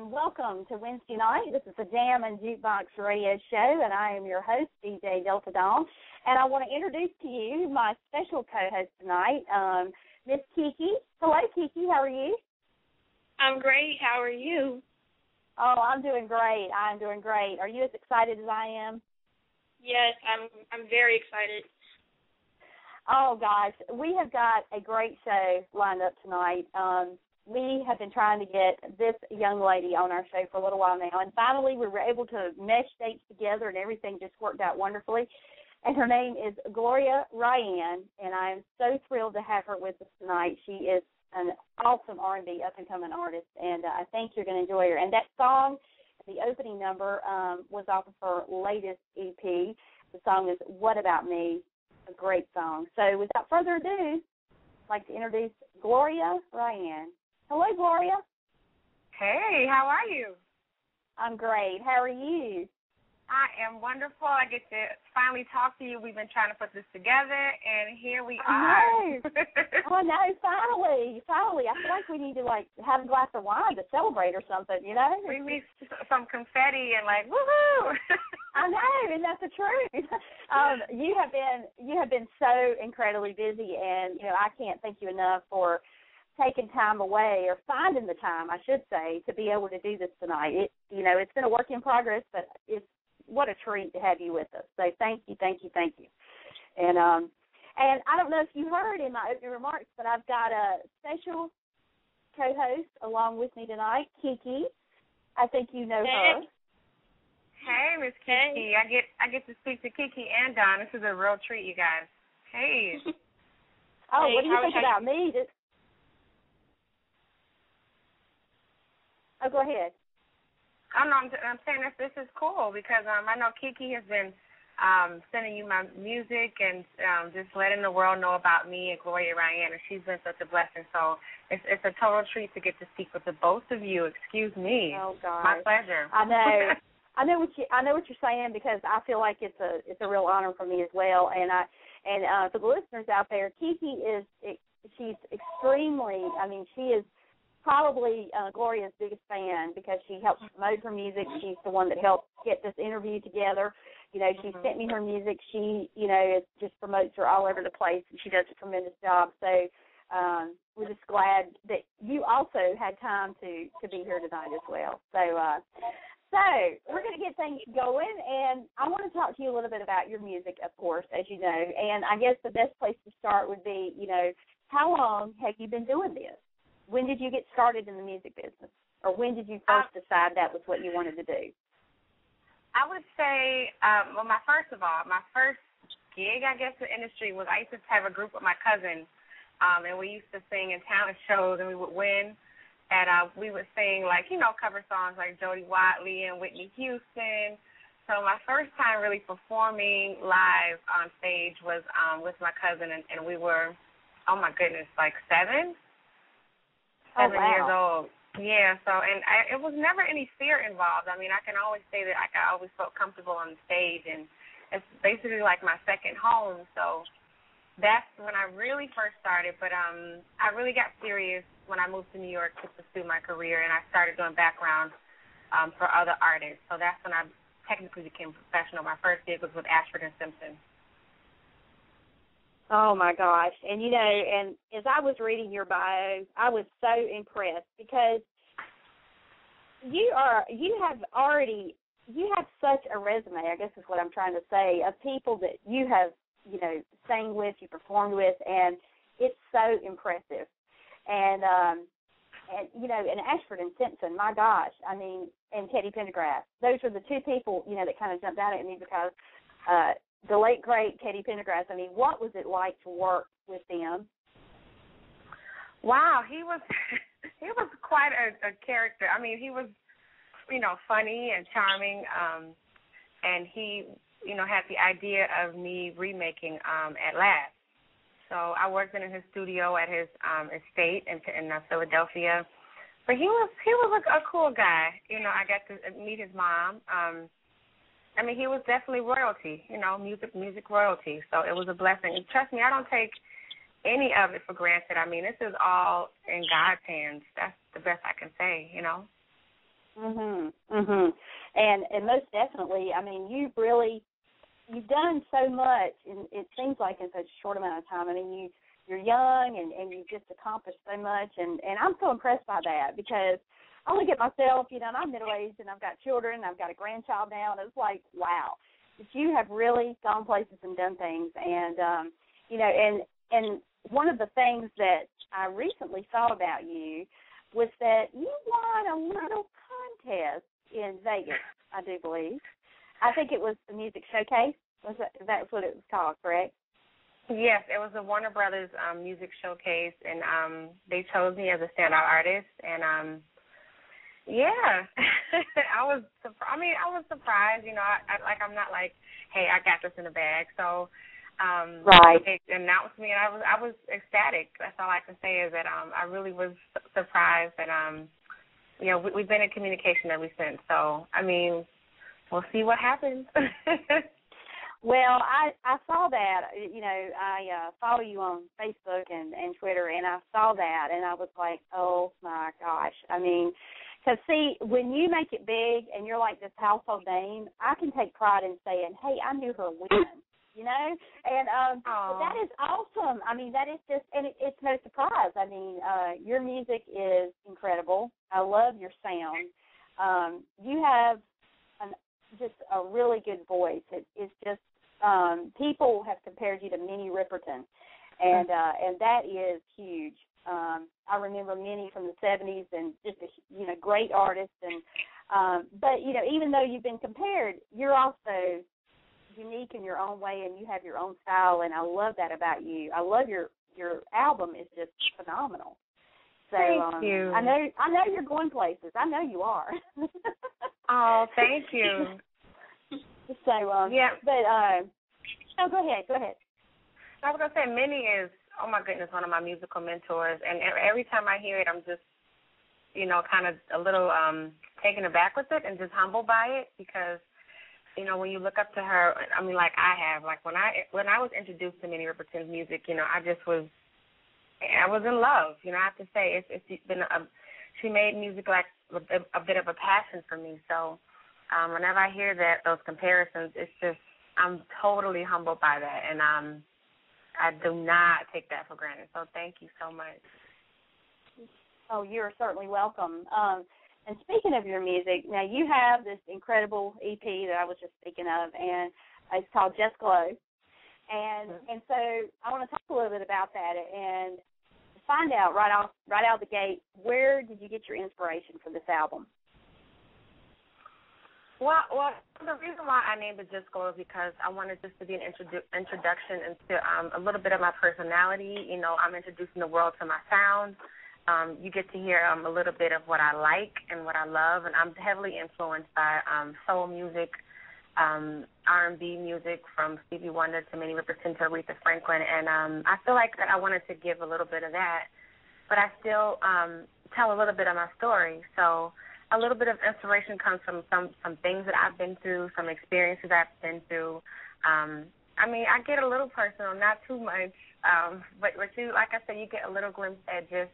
and welcome to Wednesday night. This is the Jammin Jukebox Radio Show, and I am your host, DJ Delta Dawn. And I want to introduce to you my special co-host tonight, Miss Kiki. Hello, Kiki. How are you? I'm great. How are you? Oh, I'm doing great. I'm doing great. Are you as excited as I am? Yes, I'm very excited. Oh, gosh. We have got a great show lined up tonight. We have been trying to get this young lady on our show for a little while now, and finally we were able to mesh dates together, and everything just worked out wonderfully. And her name is Gloria Ryann, and I am so thrilled to have her with us tonight. She is an awesome R&B up-and-coming artist, and I think you're going to enjoy her. And that song, the opening number, was off of her latest EP. The song is What About Me, a great song. So without further ado, I'd like to introduce Gloria Ryann. Hello, Gloria. Hey, how are you? I'm great. How are you? I am wonderful. I get to finally talk to you. We've been trying to put this together, and here we are. Oh, no, finally. I feel like we need to, have a glass of wine to celebrate or something, you know? We need some confetti and, woohoo! I know, and that's the truth. You have been so incredibly busy, and, I can't thank you enough for taking time away, or finding the time, I should say, to be able to do this tonight. It's been a work in progress, but it's what a treat to have you with us. So thank you. And I don't know if you heard in my opening remarks, but I've got a special co-host along with me tonight, Kiki. I think you know her. Hey, Miss Kiki. I get to speak to Kiki and Don. This is a real treat, you guys. Hey. Oh, what do you think about me? Oh, go ahead. Oh, no, I'm saying this is cool because I know Kiki has been sending you my music and just letting the world know about me and Gloria Ryann, and she's been such a blessing. So it's a total treat to get to speak with the both of you. Excuse me. Oh, God. My pleasure. I know. I know what you're saying, because I feel like it's a real honor for me as well. And for the listeners out there, Kiki she's extremely. She is probably Gloria's biggest fan, because she helps promote her music. She's the one that helped get this interview together. She sent me her music. She, just promotes her all over the place, and she does a tremendous job. So we're just glad that you also had time to be here tonight as well. So we're going to get things going, and I want to talk to you a little bit about your music, of course, as you know. And I guess the best place to start would be, how long have you been doing this? When did you get started in the music business? Or when did you first decide that was what you wanted to do? I would say, my first gig, I guess, in the industry was I used to have a group with my cousin, and we used to sing in talent shows, and we would win. And we would sing, cover songs like Jody Watley and Whitney Houston. So my first time really performing live on stage was with my cousin, and we were, oh, my goodness, 7 years old. Yeah, so, and it was never any fear involved. I can always say that I always felt comfortable on the stage, and it's basically like my second home. So that's when I really first started. But I really got serious when I moved to New York to pursue my career, and I started doing background for other artists. So that's when I technically became professional. My first gig was with Ashford Simpson. Oh, my gosh. And, and as I was reading your bio, I was so impressed, because you have such a resume, I guess is what I'm trying to say, of people that you have, sang with, you performed with, and it's so impressive. And and Ashford and Simpson, my gosh, and Teddy Pendergraph, those are the two people, that kind of jumped out at me, because the late, great Teddy Pendergraph, what was it like to work with them? Wow, he was quite a character. He was, funny and charming, and he, had the idea of me remaking At Last. So I worked in his studio at his estate in Philadelphia. But he was a cool guy. I got to meet his mom. He was definitely royalty, music royalty. So it was a blessing. And trust me, I don't take any of it for granted. This is all in God's hands. That's the best I can say, And most definitely, I mean, you've done so much, and it seems like in such a short amount of time. I mean, you're young, and you've just accomplished so much, and I'm so impressed by that, because I look at myself, you know, and I'm middle-aged, and I've got children, I've got a grandchild now, and it's like, wow, that you have really gone places and done things, and, you know, and one of the things that I recently saw about you was that you won a little contest in Vegas, I do believe. I think it was the music showcase. That's what it was called, correct? Yes, it was the Warner Brothers music showcase, and they chose me as a standout artist. And yeah, I was surprised. You know, I'm not like, hey, I got this in the bag. So right. They announced me, and I was ecstatic. That's all I can say is that I really was surprised, and you know, we've been in communication ever since. So I mean, we'll see what happens. Well, I saw that, you know, I follow you on Facebook and Twitter, and I saw that, and I was like, oh, my gosh. I mean, because, see, when you make it big and you're like this household name, I can take pride in saying, hey, I knew her when, you know? And that is awesome. I mean, that is just, and it's no surprise. I mean, your music is incredible. I love your sound. You have just a really good voice. It's just, people have compared you to Minnie Ripperton, and that is huge. I remember Minnie from the 70s, and just a great artist. And but you know, even though you've been compared, you're also unique in your own way, and you have your own style. And I love that about you. I love your album is just phenomenal. So thank you. I know you're going places. I know you are. Oh, thank you. So, yeah. But, no, go ahead. I was going to say, Minnie is, oh, my goodness, one of my musical mentors. And every time I hear it, I'm just, you know, kind of a little taken aback with it and just humbled by it, because, you know, when you look up to her, I mean, like I have, like when I was introduced to Minnie Ripperton's music, you know, I was in love. You know, I have to say, it's been she made music like a bit of a passion for me. So, whenever I hear those comparisons, it's just, I'm totally humbled by that, and I do not take that for granted. So thank you so much. Oh, you're certainly welcome. And speaking of your music, now you have this incredible EP that I was just speaking of, and it's called Just Glow. And so I want to talk a little bit about that and find out right out the gate, where did you get your inspiration for this album? Well, the reason why I named it Just Glow is because I wanted this to be an introduction into a little bit of my personality. You know, I'm introducing the world to my sound. You get to hear a little bit of what I like and what I love, and I'm heavily influenced by soul music, R&B music, from Stevie Wonder to Minnie Ripperton to Aretha Franklin, and I feel like that I wanted to give a little bit of that, but I still tell a little bit of my story. So a little bit of inspiration comes from some things that I've been through, some experiences I've been through. I mean, I get a little personal, not too much, but you, like I said, you get a little glimpse at just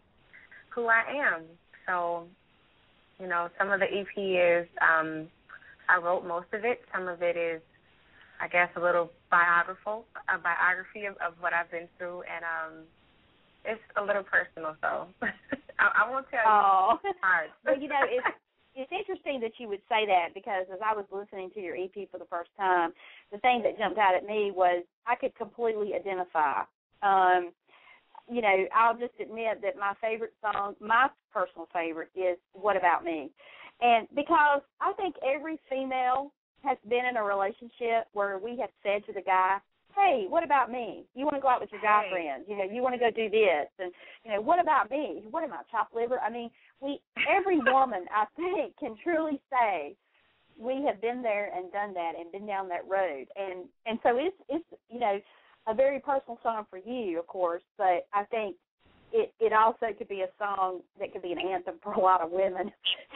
who I am. So, you know, some of the EP is, I wrote most of it. Some of it is, I guess, a little biography of what I've been through, and it's a little personal, so I won't tell you. Oh. Hard. Well, you know, it's interesting that you would say that, because as I was listening to your EP for the first time, the thing that jumped out at me was I could completely identify. You know, I'll just admit that my favorite song, my personal favorite, is What About Me? And because I think every female has been in a relationship where we have said to the guy, hey, what about me? You want to go out with your guy friends. You know, you want to go do this. And, you know, what about me? What am I, chopped liver? I mean, every woman, I think, can truly say we have been there and done that and been down that road. And so it's you know, a very personal song for you, of course, but I think it also could be a song that could be an anthem for a lot of women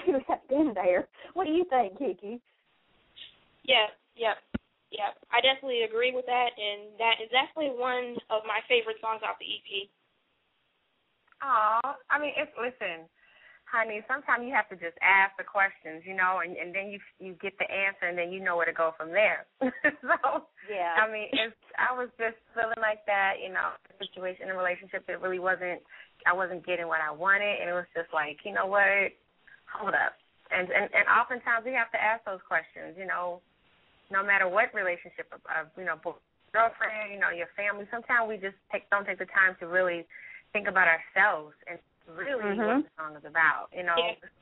who have been there. What do you think, Kiki? Yeah. I definitely agree with that, and that is definitely one of my favorite songs off the EP. Oh, I mean, listen, honey, sometimes you have to just ask the questions, and then you get the answer, and then you know where to go from there. So, yeah. I mean, I was just feeling like that, the situation in a relationship that really I wasn't getting what I wanted, and it was just like, you know what, hold up. And oftentimes we have to ask those questions, no matter what relationship, girlfriend, your family. Sometimes we just don't take the time to really think about ourselves and really what the song is about.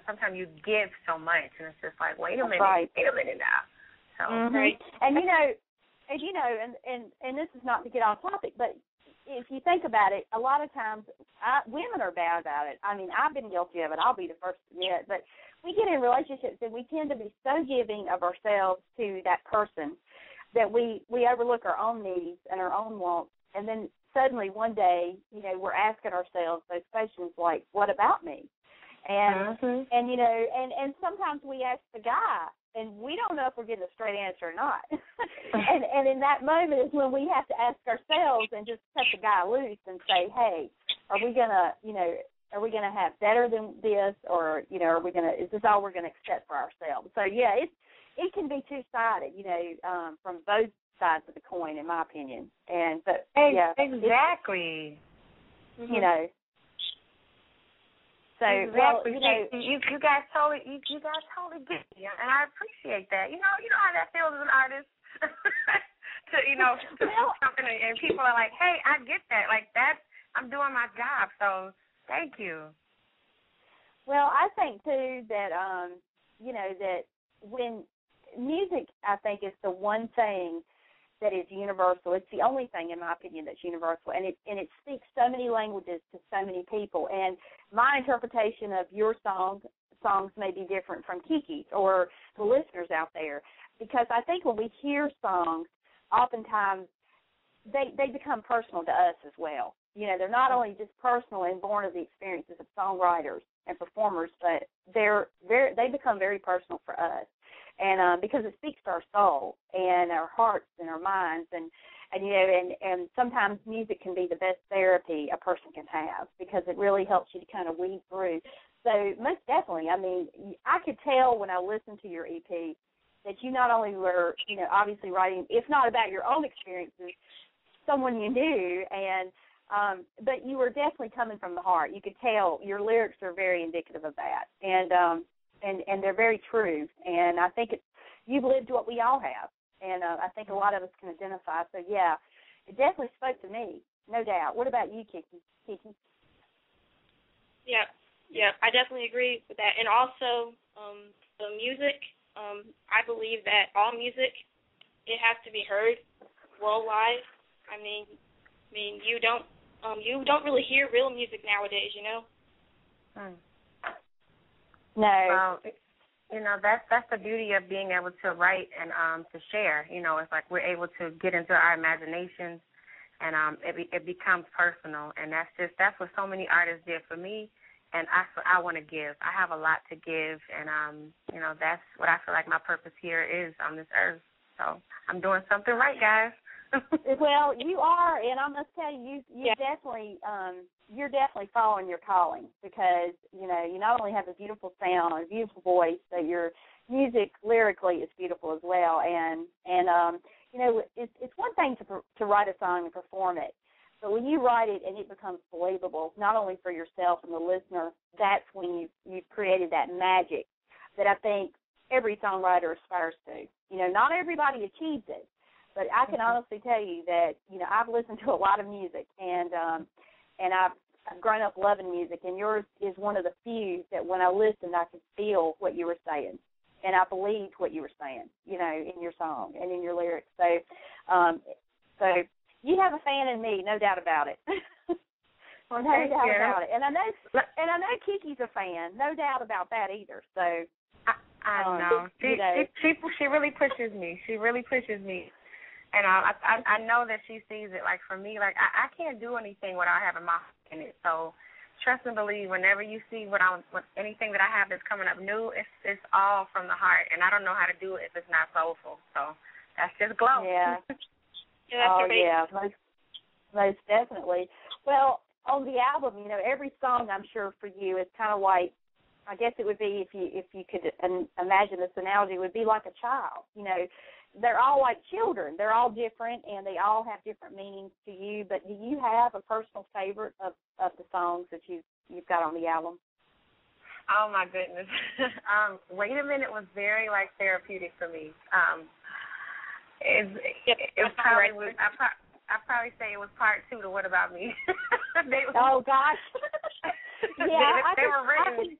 Sometimes you give so much, and it's just like, wait a minute now. So, right. And and this is not to get off topic, but if you think about it, a lot of times women are bad about it. I mean, I've been guilty of it. I'll be the first to admit. But we get in relationships and we tend to be so giving of ourselves to that person that we overlook our own needs and our own wants, and then suddenly one day, we're asking ourselves those questions like, what about me? And and sometimes we ask the guy, and we don't know if we're getting a straight answer or not. and in that moment is when we have to ask ourselves and just cut the guy loose and say, hey, are we gonna have better than this, or is this all we're gonna accept for ourselves? So yeah, it can be two-sided, from both sides of the coin, in my opinion. And but yeah, exactly. So exactly. Well, you guys totally get me, and I appreciate that. You know how that feels as an artist. to something, and people are like, hey, I get that. Like that, I'm doing my job. So thank you. Well, I think too that that when music, I think, is the one thing that is universal. It's the only thing, in my opinion, that's universal, and it speaks so many languages to so many people. And my interpretation of your songs may be different from Kiki's or the listeners out there, because I think when we hear songs, oftentimes they become personal to us as well. They're not only just personal and born of the experiences of songwriters and performers, but they become very personal for us. And because it speaks to our soul and our hearts and our minds, and sometimes music can be the best therapy a person can have, because it really helps you to kind of weed through. So most definitely, I mean, I could tell when I listened to your EP that you not only were, obviously writing, if not about your own experiences, someone you knew, and but you were definitely coming from the heart. You could tell your lyrics are very indicative of that, and they're very true. And I think you've lived what we all have, and I think a lot of us can identify. So yeah, it definitely spoke to me, no doubt. What about you, Kiki? Yeah, I definitely agree with that. And also the music. I believe that all music, it has to be heard worldwide. I mean, you don't really hear real music nowadays, No. Well, that's the beauty of being able to write and to share. It's like we're able to get into our imaginations, and it becomes personal. And that's what so many artists did for me. And I want to give. I have a lot to give, and that's what I feel like my purpose here is on this earth. So I'm doing something right, guys. Well, you are, and I must tell you, you're definitely following your calling, because you not only have a beautiful sound and a beautiful voice, but your music lyrically is beautiful as well. And it's one thing to write a song and perform it, but when you write it and it becomes believable, not only for yourself and the listener, that's when you've created that magic that I think every songwriter aspires to. Not everybody achieves it, but I can honestly tell you that I've listened to a lot of music, and I've grown up loving music, and yours is one of the few that when I listened, I could feel what you were saying, and I believed what you were saying, in your song and in your lyrics. So you have a fan in me, no doubt about it. Well, no doubt about it. And I know Kiki's a fan, no doubt about that either. So I know. She really pushes me. She really pushes me. And I know that she sees it. Like, for me, like, I can't do anything without having my heart in it. So trust and believe, whenever you see anything that I have that's coming up new, it's all from the heart. And I don't know how to do it if it's not soulful. So that's just glow. Yeah. Yeah, most definitely. Well, on the album, every song, I'm sure, for you is kind of like I guess it would be if you could imagine this analogy, it would be like a child. You know, they're all like children. They're all different, and they all have different meanings to you. But do you have a personal favorite of the songs that you've got on the album? Oh my goodness. Wait a Minute was very like therapeutic for me. I'd probably say it was part 2 to What About Me. Oh gosh. Yeah, they were written.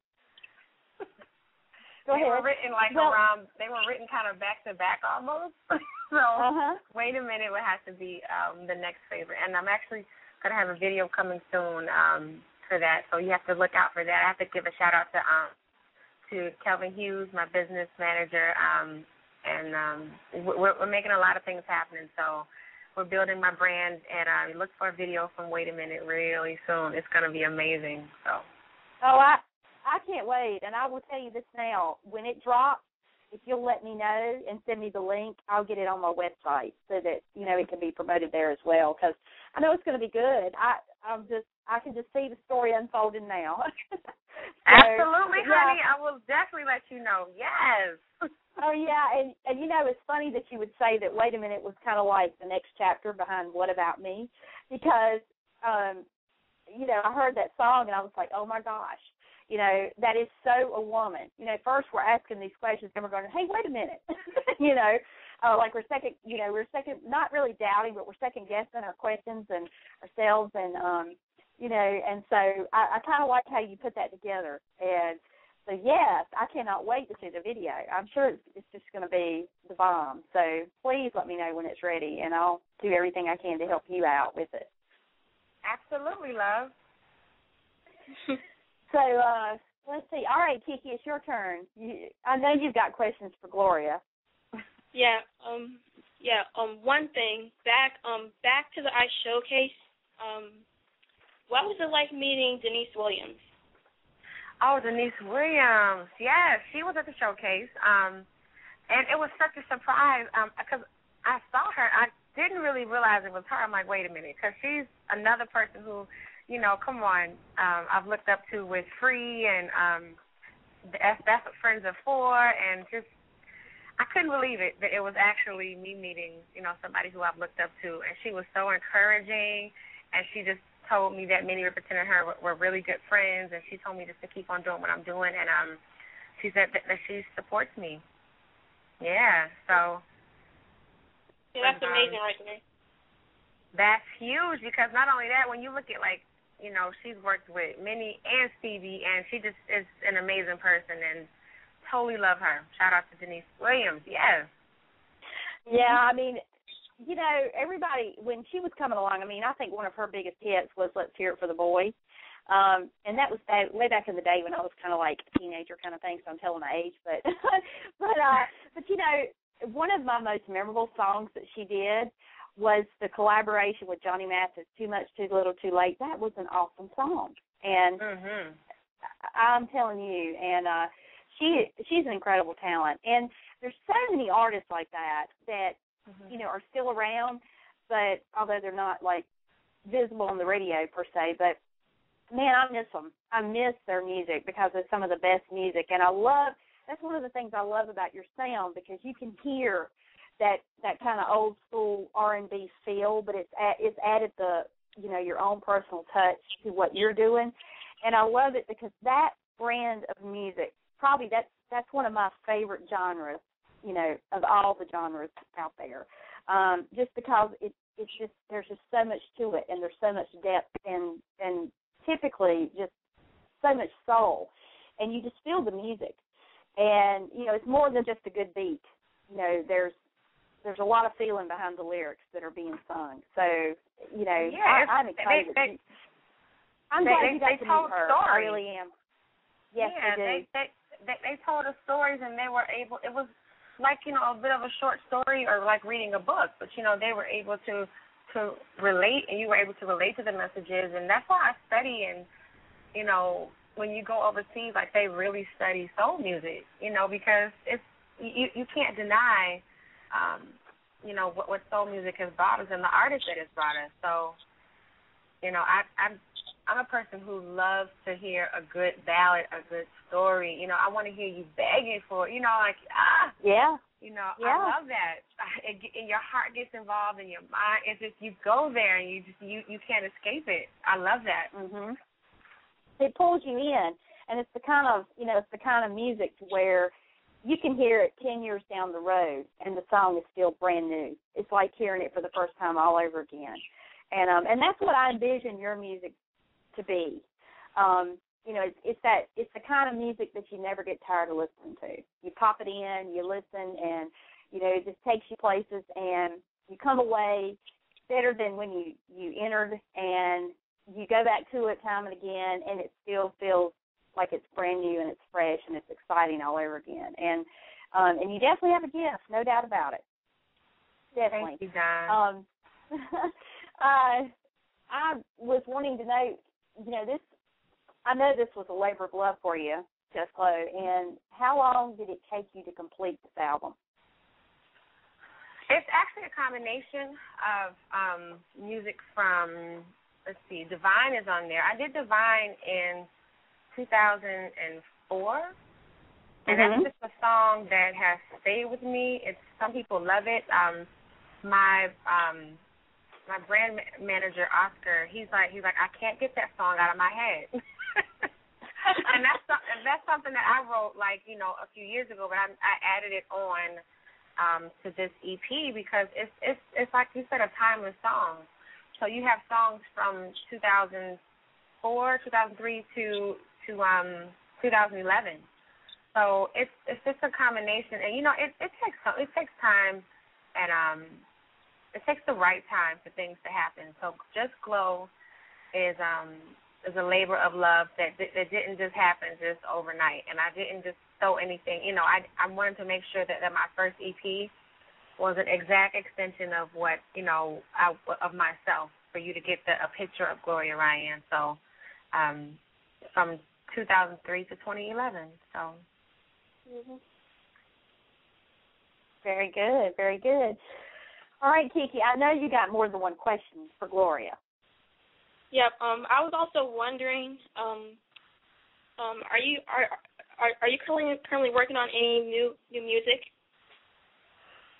Go ahead. They were written like around. They were written kind of back to back almost. So Wait a Minute would have to be the next favorite, and I'm actually gonna have a video coming soon for that. So you have to look out for that. I have to give a shout out to Kelvin Hughes, my business manager, and we're making a lot of things happening. So we're building my brand, and look for a video from Wait a Minute really soon. It's gonna be amazing. So. Oh, I can't wait, and I will tell you this now. When it drops, if you'll let me know and send me the link, I'll get it on my website so that, you know, it can be promoted there as well, because I know it's going to be good. I can just see the story unfolding now. So, absolutely, honey. I will definitely let you know. Yes. Oh, yeah, and you know, it's funny that you would say that Wait a Minute was kind of like the next chapter behind What About Me, because, you know, I heard that song and I was like, oh, my gosh. You know, that is so a woman. You know, first we're asking these questions and we're going, hey, wait a minute. You know, like we're second, not really doubting, but we're second guessing our questions and ourselves. And, you know, and so I kind of like how you put that together. And so, yes, I cannot wait to see the video. I'm sure it's just going to be the bomb. So please let me know when it's ready, and I'll do everything I can to help you out with it. Absolutely, love. So let's see. All right, Kiki, it's your turn. I know you've got questions for Gloria. Yeah. One thing back to the Ice Showcase. What was it like meeting Denise Williams? Oh, Denise Williams. Yes, she was at the showcase. And it was such a surprise because I saw her. I didn't really realize it was her. I'm like, wait a minute, because she's another person who, you know, come on, I've looked up to with Free and that's what Friends Are For, and just I couldn't believe it that it was actually me meeting, you know, somebody who I've looked up to, and she was so encouraging, and she just told me that Minnie Ripperton and her were really good friends, and she told me just to keep on doing what I'm doing, and she said that she supports me. Yeah, so. Yeah, that's amazing right there. That's huge, because not only that, when you look at, like, you know, she's worked with Minnie and Stevie, and she just is an amazing person, and totally love her. Shout out to Denise Williams, yes. Yeah, I mean, you know, everybody, when she was coming along, I mean, I think one of her biggest hits was Let's Hear It for the Boy. And that was way back in the day when I was kind of like a teenager kind of thing, so I'm telling my age. But, but you know, one of my most memorable songs that she did was the collaboration with Johnny Mathis, Too Much, Too Little, Too Late. That was an awesome song. And I'm telling you, and she's an incredible talent. And there's so many artists like that, you know, are still around, but although they're not, like, visible on the radio per se, but, man, I miss them. I miss their music because it's some of the best music. And that's one of the things I love about your sound, because you can hear that kind of old school R&B feel, but it's added your own personal touch to what you're doing, and I love it because that brand of music, probably that's one of my favorite genres, you know, of all the genres out there, just because it's just there's just so much to it, and there's so much depth and typically just so much soul, and you just feel the music, and you know it's more than just a good beat, you know there's a lot of feeling behind the lyrics that are being sung. So, you know, yeah, I'm excited. I'm glad you got to meet her. Stories. I really am. Yes, yeah, they told us stories, and they were able, it was like, you know, a bit of a short story or like reading a book, but, you know, they were able to relate, and you were able to relate to the messages, and that's why I study, and, you know, when you go overseas, like, they really study soul music, you know, because it's, you can't deny, you know, what soul music has brought us and the artists that it's brought us. So, you know, I'm a person who loves to hear a good ballad, a good story. You know, I want to hear you begging for it. You know, like, Yeah. You know, yeah. I love that. And your heart gets involved in your mind. It's just you go there and you can't escape it. I love that. Mhm. It pulls you in, and it's the kind of music where you can hear it 10 years down the road, and the song is still brand new. It's like hearing it for the first time all over again, and that's what I envision your music to be. You know, it's the kind of music that you never get tired of listening to. You pop it in, you listen, and you know, it just takes you places, and you come away better than when you entered, and you go back to it time and again, and it still feels like it's brand new and it's fresh and it's exciting all over again. And you definitely have a gift, no doubt about it. Definitely. Thank you, Don. I was wanting to know, you know, I know this was a labor of love for you, Just Glow, and how long did it take you to complete this album? It's actually a combination of music from, let's see, Divine is on there. I did Divine in 2004, and that's just a song that has stayed with me. Some people love it. My brand manager, Oscar, he's like, I can't get that song out of my head. And that's something that I wrote, like, you know, a few years ago, but I added it on to this EP because it's like you said, a timeless song. So you have songs from 2004, 2003 to 2011. So it's just a combination, and you know, it takes time, and it takes the right time for things to happen. So Just Glow is a labor of love that didn't just happen just overnight, and I didn't just throw anything. You know, I wanted to make sure that my first EP was an exact extension of what, you know, of myself, for you to get a picture of Gloria Ryann. So from 2003 to 2011. So. Very good, very good. All right, Kiki, I know you got more than one question for Gloria. Yep. I was also wondering, are you currently working on any new music?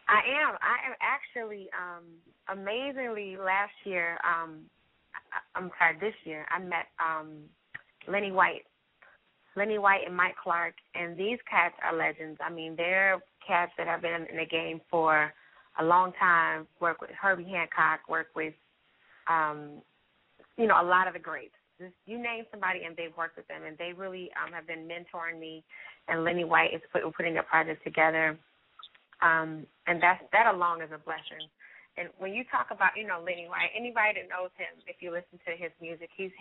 I am actually, amazingly, last year, this year, I met Lenny White and Mike Clark, and these cats are legends. I mean, they're cats that have been in the game for a long time, work with Herbie Hancock, work with, you know, a lot of the greats. Just, you name somebody and they've worked with them, and they really have been mentoring me, and Lenny White is putting a project together, and that alone is a blessing. And when you talk about, you know, Lenny White, anybody that knows him, if you listen to his music, he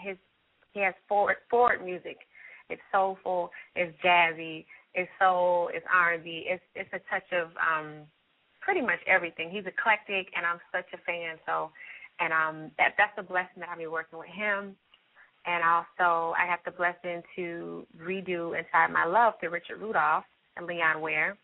has forward music. It's soulful, it's jazzy, it's soul, it's R&B. It's a touch of pretty much everything. He's eclectic, and I'm such a fan. So, and that's a blessing that I'll be working with him. And also, I have the blessing to redo Inside My Love to Richard Rudolph and Leon Ware,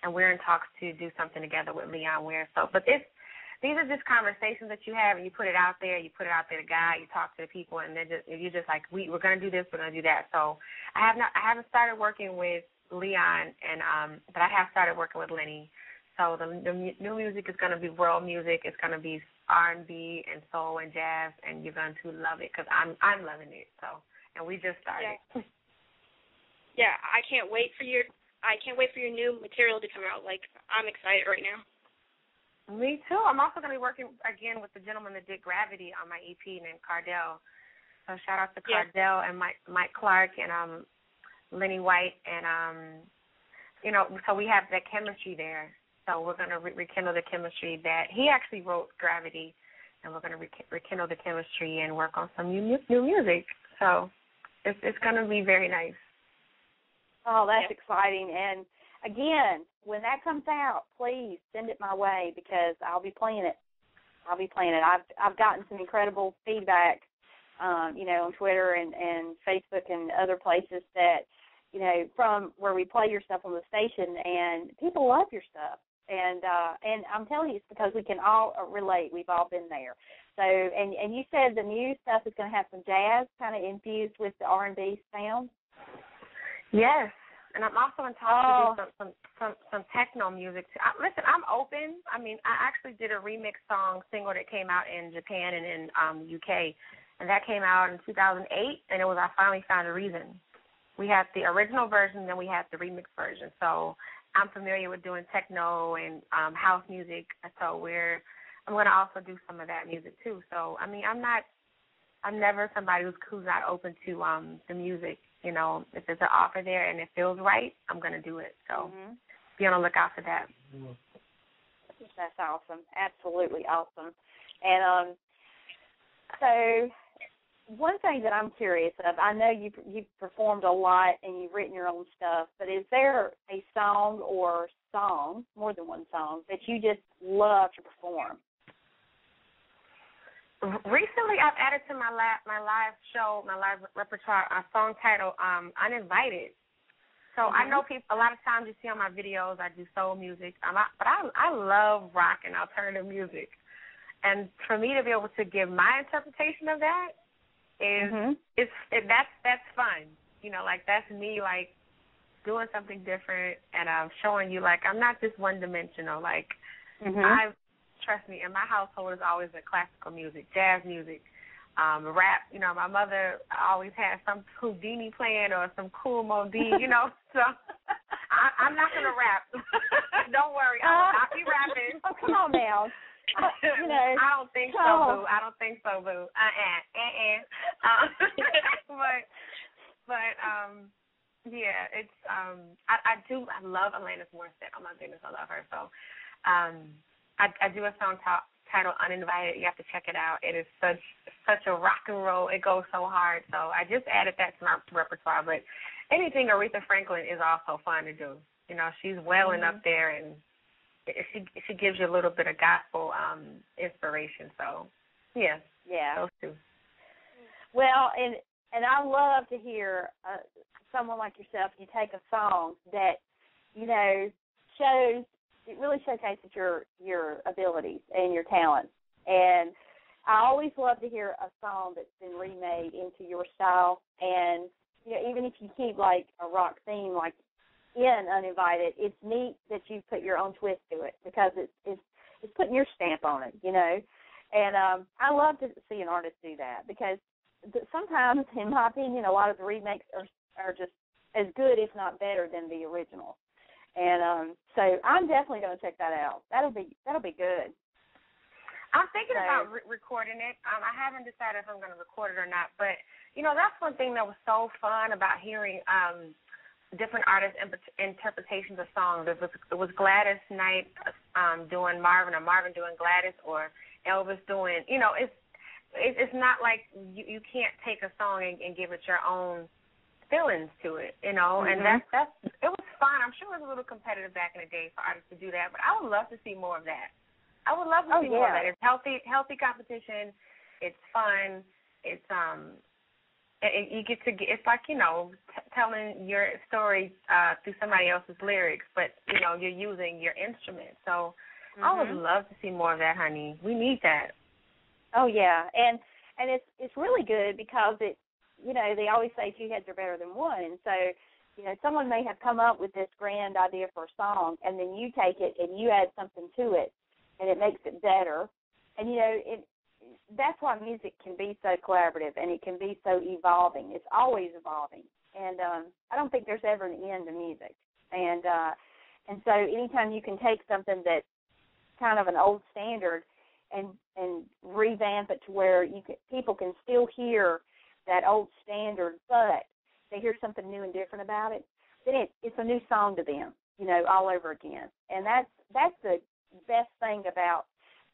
and we're in talks to do something together with Leon Ware. So, but these are just conversations that you have, and you put it out there. You put it out there to God. You talk to the people, and you're just like, we're going to do this, we're going to do that. So I haven't started working with Leon, but I have started working with Lenny. So the new music is going to be world music. It's going to be R&B and soul and jazz, and you're going to love it because I'm loving it. So, and we just started. Yeah, I can't wait for your new material to come out. Like, I'm excited right now. Me too. I'm also going to be working again with the gentleman that did Gravity on my EP named Cardell. So shout out to Cardell and Mike Clark and Lenny White, and you know, so we have that chemistry there. So we're going to rekindle the chemistry that he actually wrote Gravity, and we're going to rekindle the chemistry and work on some new music. So it's going to be very nice. Oh, that's exciting. And again, when that comes out, please send it my way because I'll be playing it. I've gotten some incredible feedback, you know, on Twitter and Facebook and other places that, you know, from where we play your stuff on the station, and people love your stuff. and I'm telling you, it's because we can all relate. We've all been there. So, and you said the new stuff is going to have some jazz kind of infused with the R&B sound. Yes, and I'm also in talks to do some techno music too. Listen, I'm open. I mean, I actually did a remix single that came out in Japan and in UK, and that came out in 2008, and it was I Finally Found a Reason. We had the original version, then we had the remix version. So I'm familiar with doing techno and house music. So I'm going to also do some of that music too. So I mean, I'm never somebody who's not open to the music. You know, if there's an offer there and it feels right, I'm going to do it. So be on the lookout for that. That's awesome. Absolutely awesome. And so one thing that I'm curious of, I know you've performed a lot and you've written your own stuff, but is there a song or songs, more than one song, that you just love to perform? Recently, I've added to my live show, my live repertoire, a song titled Uninvited. So I know people, a lot of times you see on my videos, I do soul music, but I love rock and alternative music. And for me to be able to give my interpretation of that that's fun. You know, like that's me, like doing something different, and I'm showing you, like, I'm not just one-dimensional. Like, trust me, in my household is always a classical music, jazz music, rap. You know, my mother always has some Houdini playing or some cool Modine, you know. So I'm not going to rap. Don't worry. I'll not be rapping. Oh, come on now. You know, I don't think so, boo. I don't think so, boo. Yeah, it's I love Alanis Morissette. Oh my goodness, I love her. So I do a song titled Uninvited. You have to check it out. It is such a rock and roll. It goes so hard. So I just added that to my repertoire. But anything Aretha Franklin is also fun to do. You know, she's wailing up there, and she gives you a little bit of gospel inspiration. So yeah, those two. Well, and I love to hear someone like yourself. You take a song that, you know, it really showcases your abilities and your talents. And I always love to hear a song that's been remade into your style. And, you know, even if you keep, like, a rock theme, like in Uninvited, it's neat that you put your own twist to it because it's putting your stamp on it, you know. And I love to see an artist do that because sometimes, in my opinion, a lot of the remakes are just as good, if not better, than the original. And so I'm definitely going to check that out. That'll be good. I'm thinking about recording it. I haven't decided if I'm going to record it or not. But, you know, that's one thing that was so fun about hearing different artists' interpretations of songs. It was Gladys Knight doing Marvin, or Marvin doing Gladys, or Elvis doing, you know, it's not like you can't take a song and give it your own feelings to it, you know, and it was fun. I'm sure it was a little competitive back in the day for artists to do that, but I would love to see more of that. I would love to see more of that. It's healthy competition. It's fun. It's you get to it's like, you know, telling your story through somebody else's lyrics, but you know you're using your instrument. So I would love to see more of that, honey. We need that. Oh yeah, and it's really good because it. You know, they always say two heads are better than one. And so, you know, someone may have come up with this grand idea for a song, and then you take it and you add something to it, and it makes it better. And, you know, that's why music can be so collaborative and it can be so evolving. It's always evolving. And I don't think there's ever an end to music. And so anytime you can take something that's kind of an old standard and revamp it to where people can still hear that old standard, but they hear something new and different about it, then it's a new song to them, you know, all over again. And that's the best thing about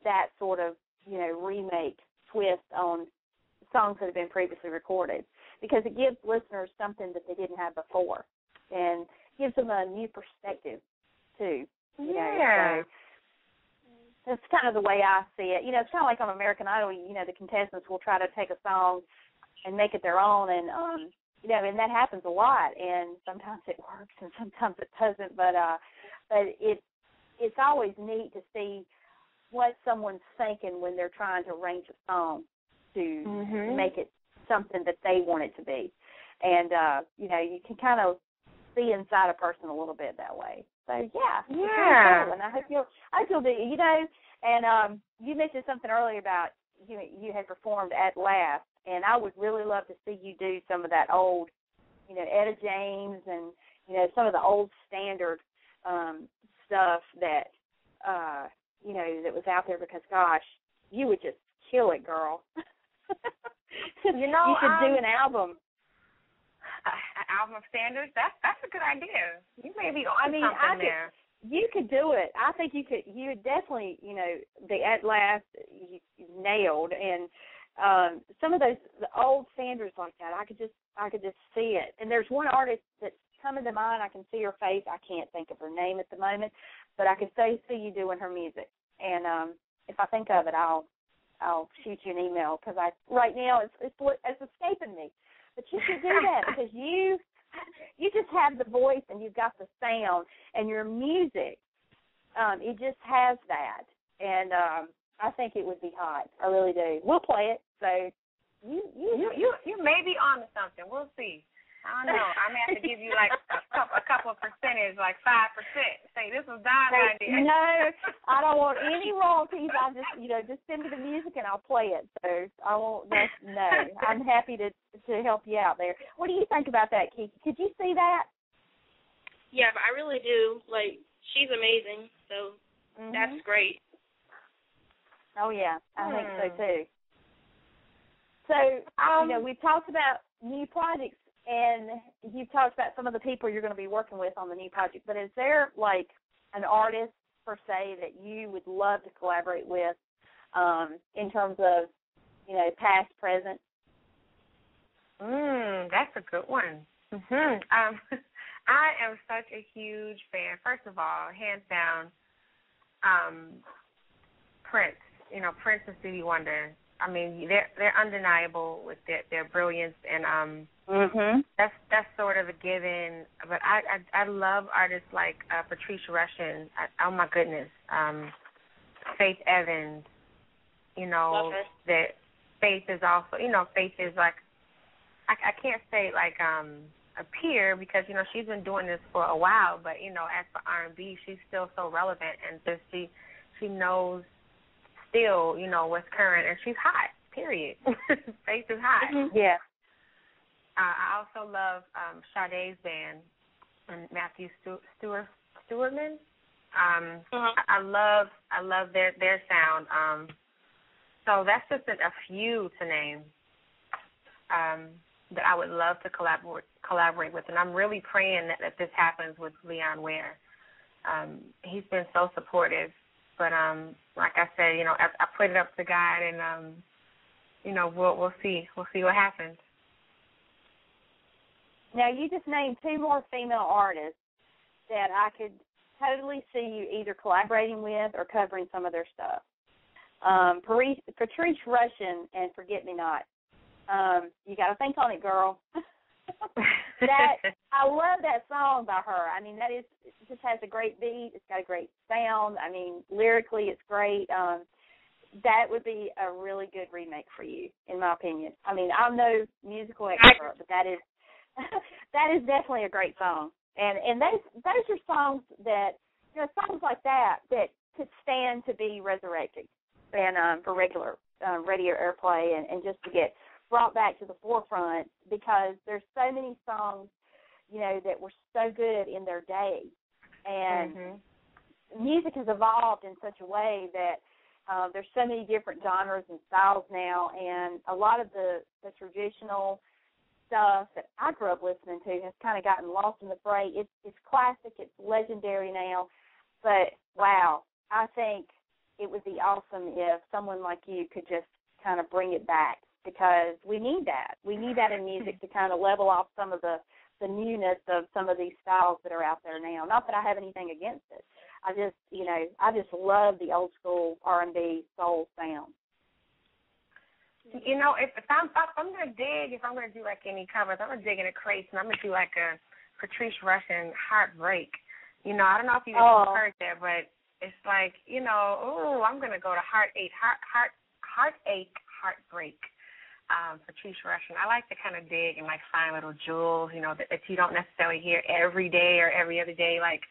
that sort of, you know, remake twist on songs that have been previously recorded, because it gives listeners something that they didn't have before and gives them a new perspective, too. You know, so that's kind of the way I see it. You know, it's kind of like on American Idol, you know, the contestants will try to take a song and make it their own, and you know, and that happens a lot. And sometimes it works, and sometimes it doesn't. But it's always neat to see what someone's thinking when they're trying to arrange a song to make it something that they want it to be. And, you can kind of see inside a person a little bit that way. So, yeah. It's really cool. And I hope you'll do, and you mentioned something earlier about you had performed at Last, and I would really love to see you do some of that old, Etta James and, some of the old standard stuff that, that was out there because, gosh, you would just kill it, girl. You should do an album. An album of standards? That's a good idea. You may be on something there. You could do it. I think you could. You would definitely, the At Last you nailed, and some of the old standards like that. I could just see it. And there's one artist that's coming to mind. I can see her face. I can't think of her name at the moment, but I can see you doing her music. And if I think of it, I'll shoot you an email because right now it's escaping me. But you should do that because you just have the voice and you've got the sound and your music. It just has that, and I think it would be hot. I really do. We'll play it. So you may be on to something. We'll see. I don't know. I may have to give you like a couple of percentage, like 5%. Say this was Don's idea. No, I don't want any royalties. I just send me the music and I'll play it. So I won't. No, I'm happy to help you out there. What do you think about that, Kiki? Could you see that? Yeah, but I really do. Like, she's amazing. So that's great. Oh yeah, I think so too. So we've talked about new projects. And you've talked about some of the people you're going to be working with on the new project, but is there, like, an artist, per se, that you would love to collaborate with in terms of, past, present? That's a good one. I am such a huge fan. First of all, hands down, Prince. Prince and Stevie Wonder. I mean, they're undeniable with their brilliance, and that's sort of a given. But I love artists like Patricia Rushen. Oh my goodness, Faith Evans. That Faith is also. Faith is like I can't say like a peer because she's been doing this for a while. But as for R&B, she's still so relevant, and just she knows. Still, what's current, and she's hot, period. Faith is hot. Yeah. I also love Sade's band and Matthew Stewartman. I love their sound. So that's just a few to name that I would love to collaborate with, and I'm really praying that this happens with Ry'ann Ware. He's been so supportive. But like I said, I put it up to God, and we'll see. We'll see what happens. Now you just named two more female artists that I could totally see you either collaborating with or covering some of their stuff. Patrice Rushen and Forget Me Not. You got to think on it, girl. I love that song by her. I mean, it just has a great beat. It's got a great sound. I mean, lyrically, it's great. That would be a really good remake for you, in my opinion. I mean, I'm no musical expert, but that is definitely a great song. And those are songs that songs like that could stand to be resurrected and for regular radio airplay and just to get brought back to the forefront because there's so many songs, that were so good in their day. And music has evolved in such a way that there's so many different genres and styles now, and a lot of the traditional stuff that I grew up listening to has kind of gotten lost in the fray. It's classic. It's legendary now. But, wow, I think it would be awesome if someone like you could just kind of bring it back because we need that. We need that in music to kind of level off some of the newness of some of these styles that are out there now. Not that I have anything against it. I just love the old school R&B soul sound. If I'm gonna dig, if I'm gonna do like any covers, I'm gonna dig in a crates and I'm gonna do like a Patrice Rushen Heartbreak. I don't know if you heard that, but It's like, you know, ooh, I'm going to go to Heartache, Heartbreak Patrice Rushen. I like to kind of dig and, like, find little jewels, you know, that you don't necessarily hear every day or every other day, like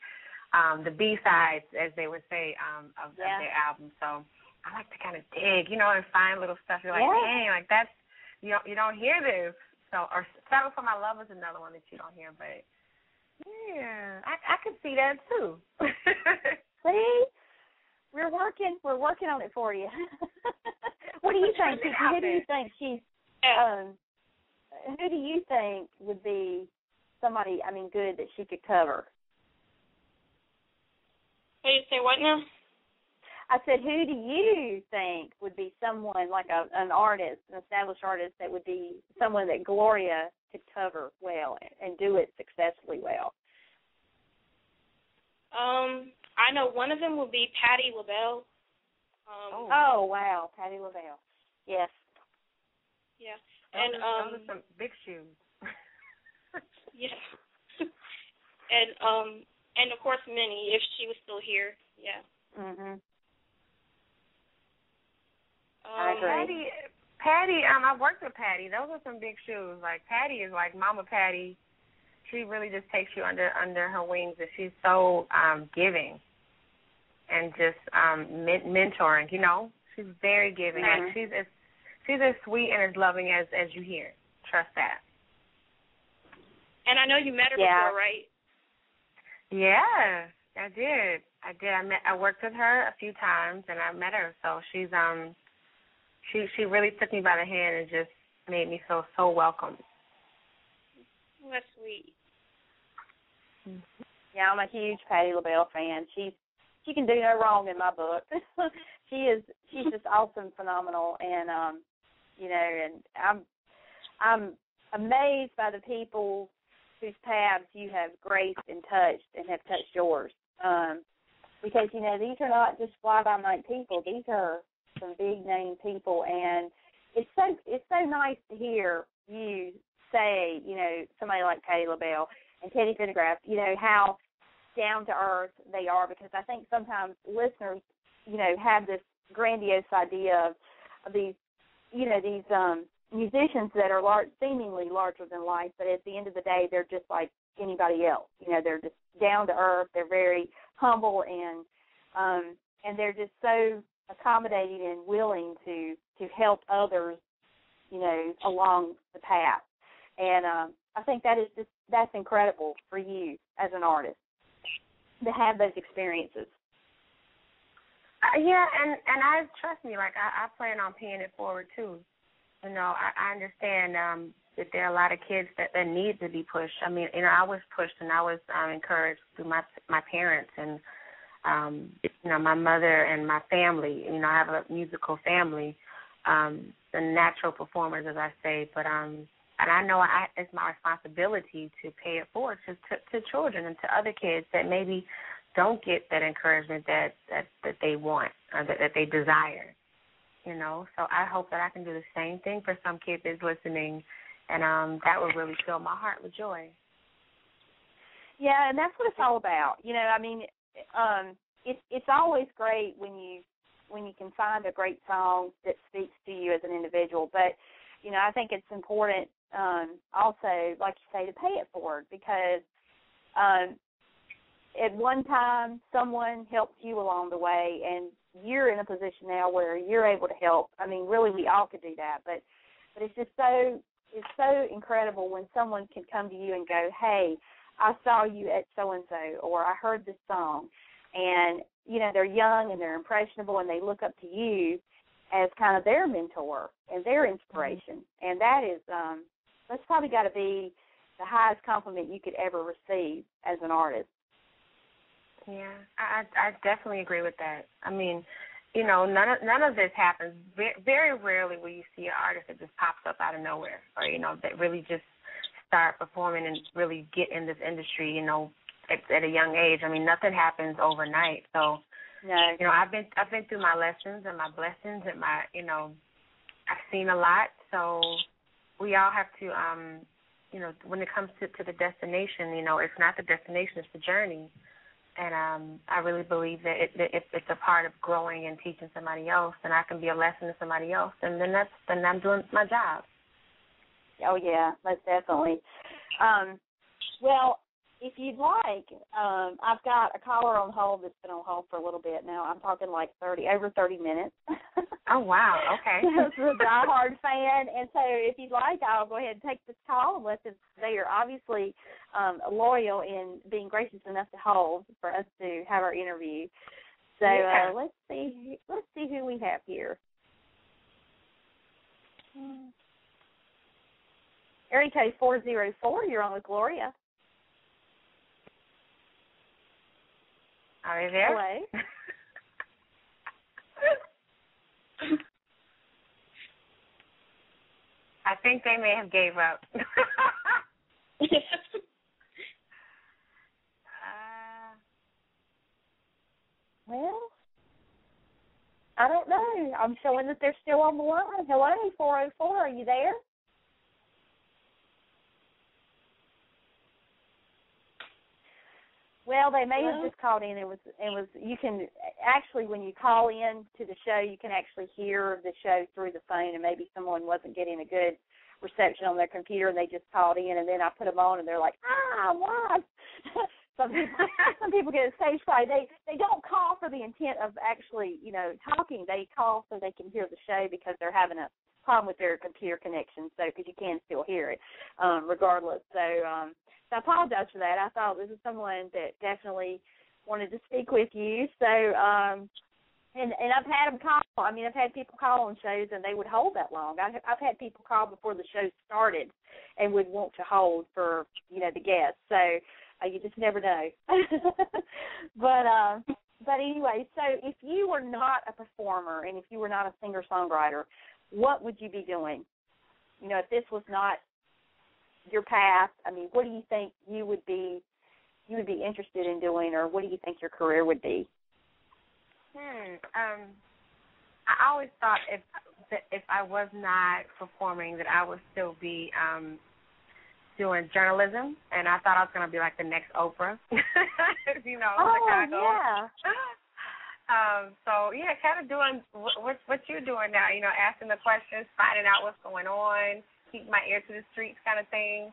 the B-sides, as they would say, of their album. So I like to kind of dig, you know, and find little stuff. You're like, dang, like that's, you don't hear this. So, or Settle for My Love is another one that you don't hear, but yeah, I could see that too. See, we're working on it for you. What do you think? Who do you think she's? Who do you think would be somebody? I mean, good that she could cover? Hey, you say what now? I said, who do you think would be someone like an artist, an established artist that would be someone that Gloria could cover well and do it successfully well? I know one of them would be Patti LaBelle. Oh, wow, Patti LaBelle. Yes. Yeah. And those are some big shoes. Yeah. And of course Minnie, if she was still here. Yeah. Mhm. I agree. Patti, I've worked with Patti. Those are some big shoes. Like, Patti is like Mama Patti. She really just takes you under her wings, and she's so giving and just mentoring. You know, she's very giving. Mm-hmm. Like, she's as sweet and as loving as you hear. Trust that. And I know you met her before, right? Yeah, I did. I worked with her a few times, and I met her. So she's she really took me by the hand and just made me feel so welcome. Well, that's sweet. Mm-hmm. Yeah, I'm a huge Patti LaBelle fan. She can do no wrong in my book. She's just awesome, phenomenal, and you know, and I'm amazed by the people whose paths you have graced and have touched yours. Because, you know, these are not just fly-by-night people. These are some big-name people, and it's so nice to hear you say, you know, somebody like Patti LaBelle and Teddy Pendergraph, you know, how down-to-earth they are, because I think sometimes listeners, you know, have this grandiose idea of these, you know, these musicians that are seemingly larger than life, but at the end of the day, they're just like anybody else. You know, they're just down-to-earth. They're very humble, and they're just so accommodating and willing to help others, you know, along the path. And I think that's incredible for you as an artist to have those experiences. Yeah, and I trust me, like I plan on paying it forward too. You know, I understand that there are a lot of kids that need to be pushed. I mean, you know, I was pushed and I was encouraged through my parents and you know, my mother and my family. You know, I have a musical family, the natural performers, as I say. But and I know it's my responsibility to pay it forward to children and to other kids that maybe don't get that encouragement that they want or that they desire. You know, so I hope that I can do the same thing for some kid that's listening, and that would really fill my heart with joy. Yeah, and that's what it's all about. You know, I mean, it's always great when you can find a great song that speaks to you as an individual. But, you know, I think it's important also, like you say, to pay it forward, because at one time someone helped you along the way, and you're in a position now where you're able to help. I mean, really, we all could do that, but it's just so incredible when someone can come to you and go, hey, I saw you at so-and-so, or I heard this song. And, you know, they're young and they're impressionable, and they look up to you as kind of their mentor and their inspiration. And that is, that's probably got to be the highest compliment you could ever receive as an artist. Yeah, I definitely agree with that. I mean, you know, none of this happens. Very rarely will you see an artist that just pops up out of nowhere, or, you know, that really just start performing and really get in this industry, you know, at a young age. I mean, nothing happens overnight. So, no. You know, I've been through my lessons and my blessings and my, you know, I've seen a lot. So we all have to, you know, when it comes to the destination, you know, it's not the destination, it's the journey. And I really believe that if it's a part of growing and teaching somebody else, and I can be a lesson to somebody else, then I'm doing my job. Oh yeah, most definitely. Well, if you'd like, I've got a caller on hold that's been on hold for a little bit now. I'm talking like over 30 minutes. Oh, wow. Okay. This is a diehard fan. And so if you'd like, I'll go ahead and take this call unless they are obviously loyal in being gracious enough to hold for us to have our interview. So let's see who we have here. Area code 404, you're on with Gloria. Are you there? Hello. I think they may have gave up. Well, I don't know. I'm showing that they're still on the line. Hello, 404, are you there? Well, they may have just called in. It was. You can actually, when you call in to the show, you can actually hear the show through the phone, and maybe someone wasn't getting a good reception on their computer, and they just called in, and then I put them on, and they're like, I'm live. Some people get stage fright. They don't call for the intent of actually, talking. They call so they can hear the show because they're having a problem with their computer connection. So because you can still hear it, regardless. So I apologize for that. I thought this was someone that definitely wanted to speak with you. So and I've had them call. I mean, I've had people call on shows and they would hold that long. I've had people call before the show started and would want to hold for the guests. So. You just never know. But anyway, so if you were not a performer and if you were not a singer-songwriter, what would you be doing? If this was not your path, I mean, what do you think you would be interested in doing, or what do you think your career would be? I always thought if I was not performing that I would still be doing journalism, and I thought I was going to be like the next Oprah, Chicago. Yeah. So, kind of doing what you're doing now, asking the questions, finding out what's going on, keep my ear to the streets kind of thing.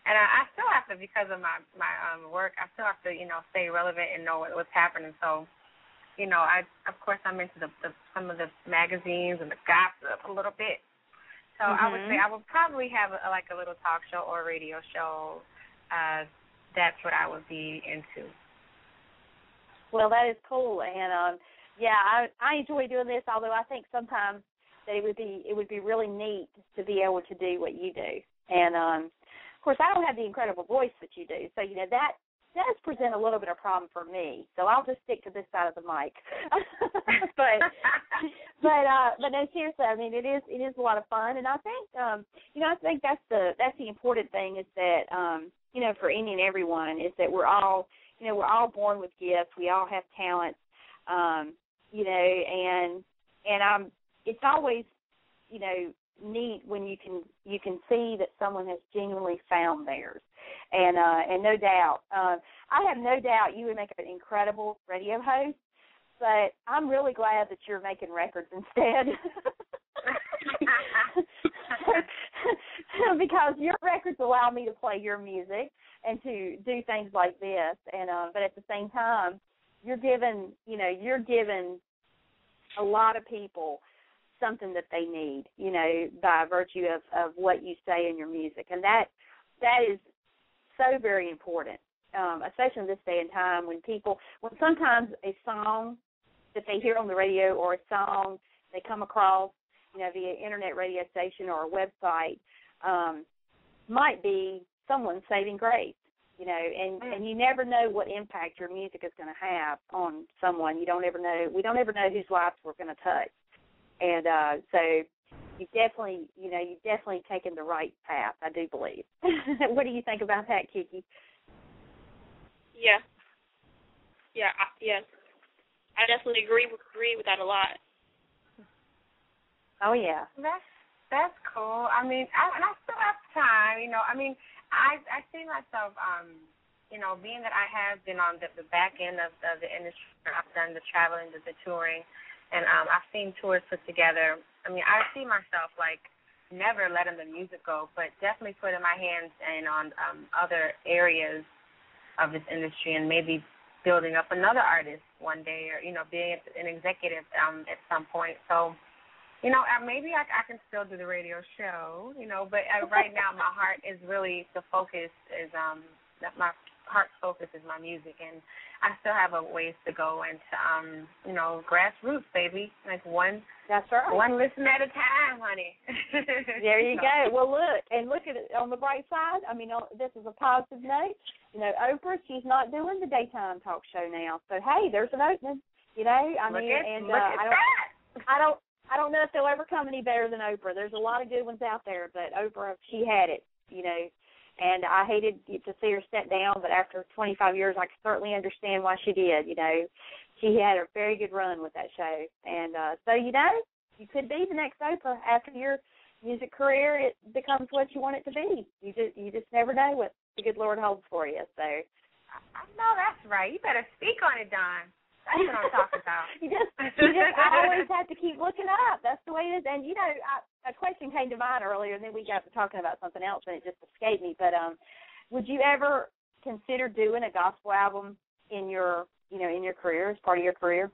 And I still have to, because of my work, I still have to, stay relevant and know what's happening. So, of course I'm into some of the magazines and the gossip a little bit. So I would say I would probably have a little talk show or a radio show. That's what I would be into. Well, that is cool, and I enjoy doing this. Although I think sometimes that it would be really neat to be able to do what you do. And of course, I don't have the incredible voice that you do, so that does present a little bit of problem for me. So I'll just stick to this side of the mic. but no, seriously, I mean, it is a lot of fun, and I think I think that's the important thing is that for any and everyone is that we're all born with gifts. We all have talents, and it's always neat when you can see that someone has genuinely found theirs. And no doubt, I have no doubt you would make an incredible radio host, but I'm really glad that you're making records instead. Because your records allow me to play your music and to do things like this. And but at the same time, you're giving a lot of people something that they need, by virtue of what you say in your music. And that is so very important, especially in this day and time when sometimes a song that they hear on the radio or a song they come across, via internet radio station or a website, might be someone's saving grace, and you never know what impact your music is going to have on someone. We don't ever know whose lives we're going to touch. And so you've definitely taken the right path, I do believe. What do you think about that, Kiki? Yeah. I definitely agree with that a lot. Oh yeah. That's cool. I mean, I still have time. I mean, I see myself being that I have been on the back end of the industry, I've done the traveling, the touring, and I've seen tours put together. I mean, I see myself like never letting the music go, but definitely putting my hands in on other areas of this industry and maybe building up another artist one day, or being an executive at some point. So, maybe I can still do the radio show, but right now my heart is really the focus is my heart focus is my music, and I still have a ways to go into grassroots, baby, like one. That's right. One listen at a time, honey. There you go. Well, look at it on the bright side. I mean, this is a positive note. Oprah, she's not doing the daytime talk show now. So hey, there's an opening. I don't know if they'll ever come any better than Oprah. There's a lot of good ones out there, but Oprah, she had it. And I hated to see her step down, but after 25 years, I can certainly understand why she did. She had a very good run with that show. And so, you could be the next Oprah. After your music career, it becomes what you want it to be. You just never know what the good Lord holds for you. So I know that's right. You better speak on it, Don. That's what I'm talking about. I always have to keep looking up. That's the way it is. And, a question came to mind earlier, and then we got to talking about something else, and it just escaped me. But would you ever consider doing a gospel album in your career, as part of your career?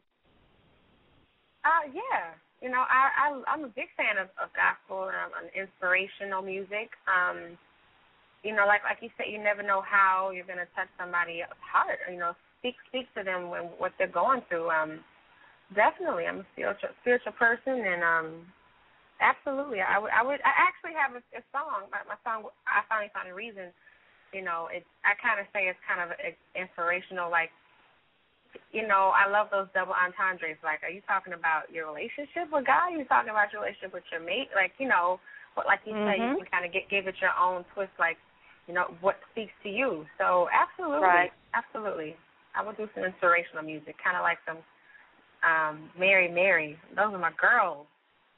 Yeah. I'm a big fan of gospel and inspirational music. Like you said, you never know how you're going to touch somebody's heart. Speak to them when what they're going through. Definitely, I'm a spiritual person, and absolutely, I actually have a song. My song, I Finally Found a Reason. I kind of say it's kind of inspirational. Like, I love those double entendres. Like, are you talking about your relationship with God? Are you talking about your relationship with your mate? Like, but like you say, you can kind of give it your own twist. Like, what speaks to you. So absolutely, right. Absolutely. I would do some inspirational music, kind of like some Mary. Those are my girls.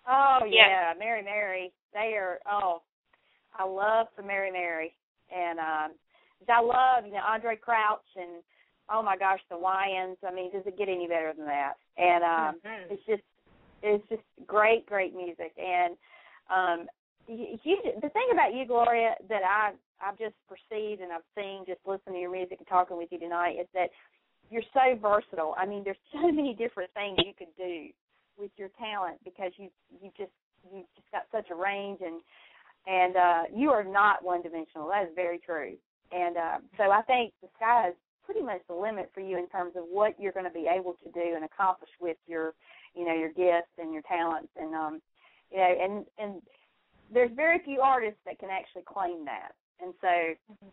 Oh, yeah, Mary. They are, I love some Mary. And I love, Andre Crouch and, oh, my gosh, the Ry'anns. I mean, does it get any better than that? And it's just great music. And the thing about you, Gloria, that I've just perceived and I've seen just listening to your music and talking with you tonight is that you're so versatile. I mean, there's so many different things you could do with your talent because you've just got such a range, and you are not one-dimensional. That is very true. And so I think the sky is pretty much the limit for you in terms of what you're going to be able to do and accomplish with your gifts and your talents. And and there's very few artists that can actually claim that. And so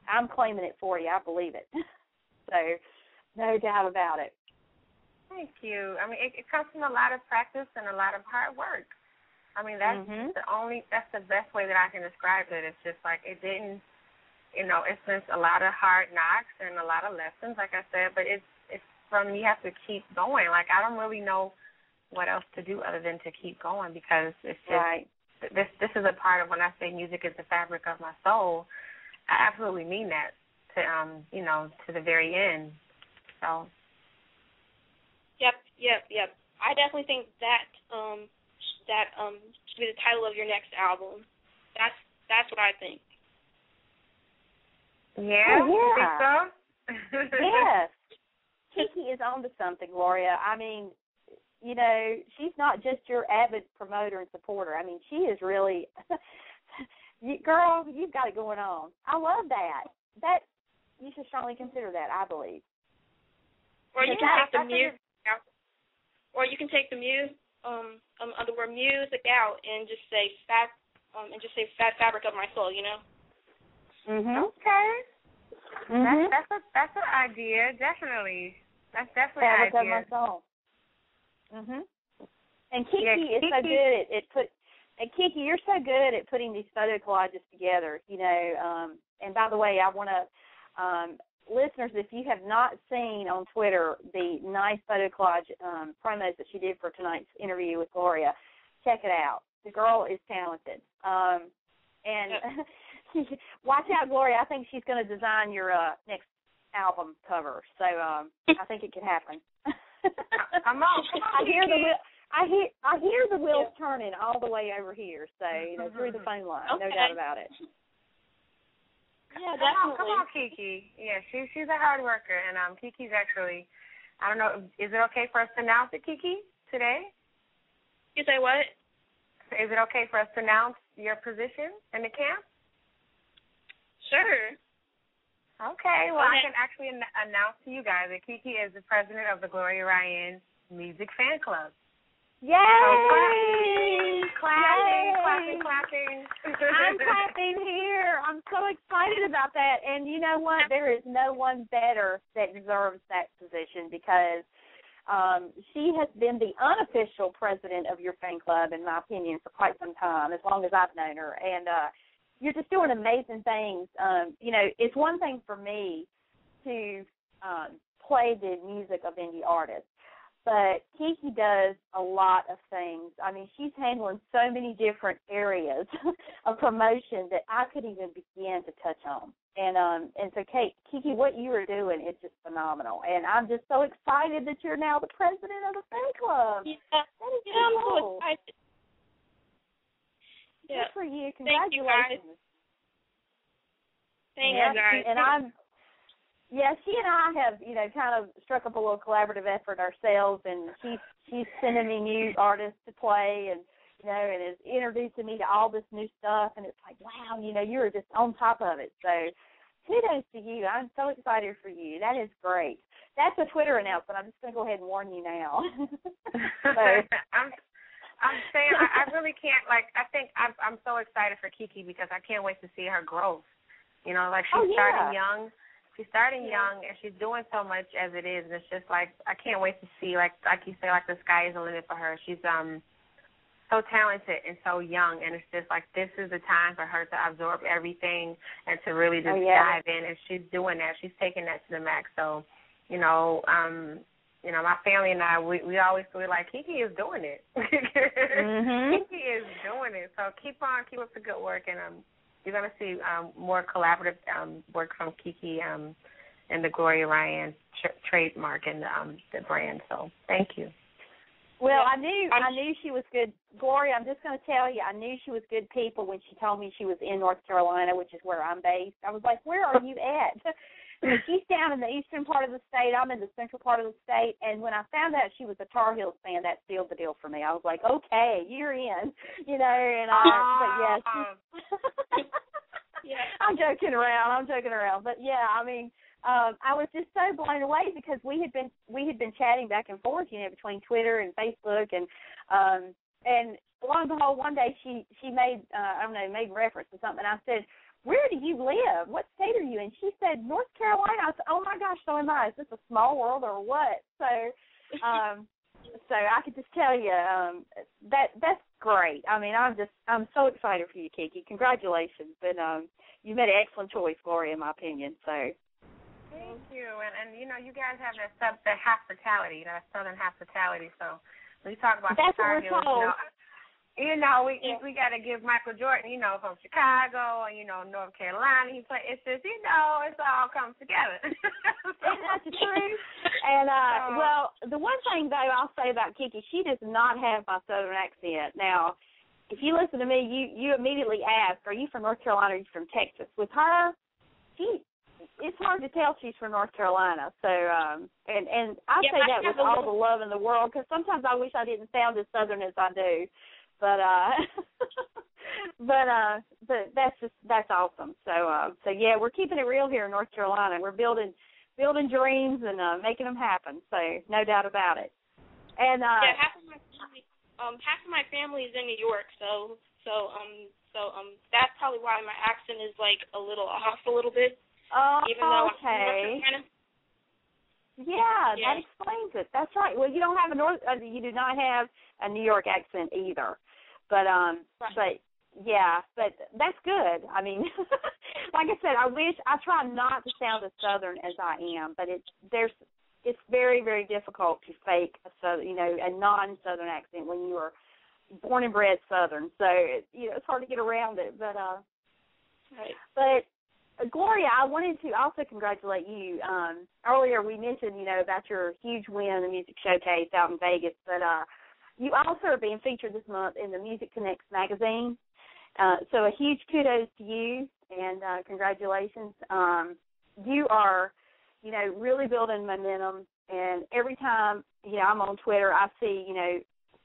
I'm claiming it for you. I believe it. So no doubt about it. Thank you. I mean, it comes from a lot of practice and a lot of hard work. I mean, that's that's the best way that I can describe it. It's just like it didn't, it's just a lot of hard knocks and a lot of lessons, like I said, but it's from you have to keep going. Like, I don't really know what else to do other than to keep going because it's just, right. This is a part of when I say music is the fabric of my soul. I absolutely mean that to to the very end. So. Yep. I definitely think that should be the title of your next album. That's what I think. Yeah. Oh, yeah. Think so? Yes. Kiki is on to something, Gloria. I mean, she's not just your avid promoter and supporter. I mean, she is really, girl, you've got it going on. I love that. That you should strongly consider that, I believe. Or you can take the music out. Or you can take the the word music out and just say fat fabric of my soul. Mhm. Okay. Mhm. That's an idea. Definitely. That's definitely fabric an idea. of my soul. Mhm. And Kiki is so good at Kiki, you're so good at putting these photo collages together. And by the way, I want to. Listeners, if you have not seen on Twitter the nice photo collage promos that she did for tonight's interview with Gloria, check it out. The girl is talented. And watch out, Gloria. I think she's going to design your next album cover. So I think it could happen. Come on, I hear the wheels turning all the way over here. So through the phone line, no doubt about it. Yeah, definitely. Come on, Kiki. Yeah, she's a hard worker, and Kiki's actually, I don't know, is it okay for us to announce it, Kiki, today? You say what? Is it okay for us to announce your position in the camp? Sure. Okay, well, I can actually announce to you guys that Kiki is the president of the Gloria Ryann Music Fan Club. Yay! Clapping. I'm clapping here. I'm so excited about that. And you know what? There is no one better that deserves that position because she has been the unofficial president of your fan club, in my opinion, for quite some time, as long as I've known her. And you're just doing amazing things. It's one thing for me to play the music of indie artists, but Kiki does a lot of things. I mean, she's handling so many different areas of promotion that I could even begin to touch on. And so, Kiki, what you are doing is just phenomenal. And I'm just so excited that you're now the president of the fan club. Yeah, that is I'm cool. so excited. Yeah. Good for you. Thank you, guys. Congratulations. Thank you, guys. And she and I have, kind of struck up a little collaborative effort ourselves, and she's sending me new artists to play and is introducing me to all this new stuff, and it's like, wow, you're just on top of it. So kudos to you. I'm so excited for you. That is great. That's a Twitter announcement. I'm just going to go ahead and warn you now. I'm saying I really can't, I think I'm so excited for Kiki because I can't wait to see her growth. She's starting young. She's starting young, and she's doing so much as it is, and it's just I can't wait to see, like you say, the sky is the limit for her. She's so talented and so young, and it's just this is the time for her to absorb everything and to really just dive in, and she's doing that. She's taking that to the max. So, my family and I, we always feel like Kiki is doing it. Kiki is doing it. So keep up the good work, and you're going to see more collaborative work from Kiki and the Gloria Ryann trademark and the brand. So thank you. Well, I knew she was good. Gloria, I'm just going to tell you, I knew she was good people when she told me she was in North Carolina, which is where I'm based. I was like, where are you at? She's down in the eastern part of the state. I'm in the central part of the state. And when I found out she was a Tar Heels fan, that sealed the deal for me. I was like, okay, you're in, but yeah. I'm joking around. But yeah, I mean, I was just so blown away because we had been chatting back and forth, between Twitter and Facebook, and lo and behold, one day she made made reference to something. I said, where do you live? What state are you in? She said, North Carolina. I said, oh my gosh, so am I. Is this a small world or what? So, so I could just tell you that's great. I mean, I'm so excited for you, Kiki. Congratulations, but you made an excellent choice, Gloria, in my opinion. So. Thank you, and you guys have that hospitality, that Southern hospitality. So when you talk about that's Tar what we're told. We got to give Michael Jordan, from Chicago and North Carolina. It's just it's all comes together. That's the truth. And well, the one thing though I'll say about Kiki, she does not have my Southern accent. Now, if you listen to me, you immediately ask, are you from North Carolina or are you from Texas? With her, it's hard to tell she's from North Carolina. So, and I say that with all the love in the world, because sometimes I wish I didn't sound as Southern as I do. But that's awesome. So yeah, we're keeping it real here in North Carolina. We're building dreams and making them happen. So no doubt about it. And half of my family is in New York. So that's probably why my accent is a little off a little bit. Oh, even though okay. Yeah, that explains it. That's right. Well, you don't have you do not have a New York accent either. But but that's good. I mean, like I said, I try not to sound as Southern as I am, but it's very, very difficult to fake a Southern, a non-Southern accent when you are born and bred Southern. So it's hard to get around it. But right. But Gloria, I wanted to also congratulate you. Earlier we mentioned, about your huge win in the music showcase out in Vegas, but you also are being featured this month in the Music Connects magazine. So a huge kudos to you, and congratulations. You are, really building momentum, and every time, I'm on Twitter, I see,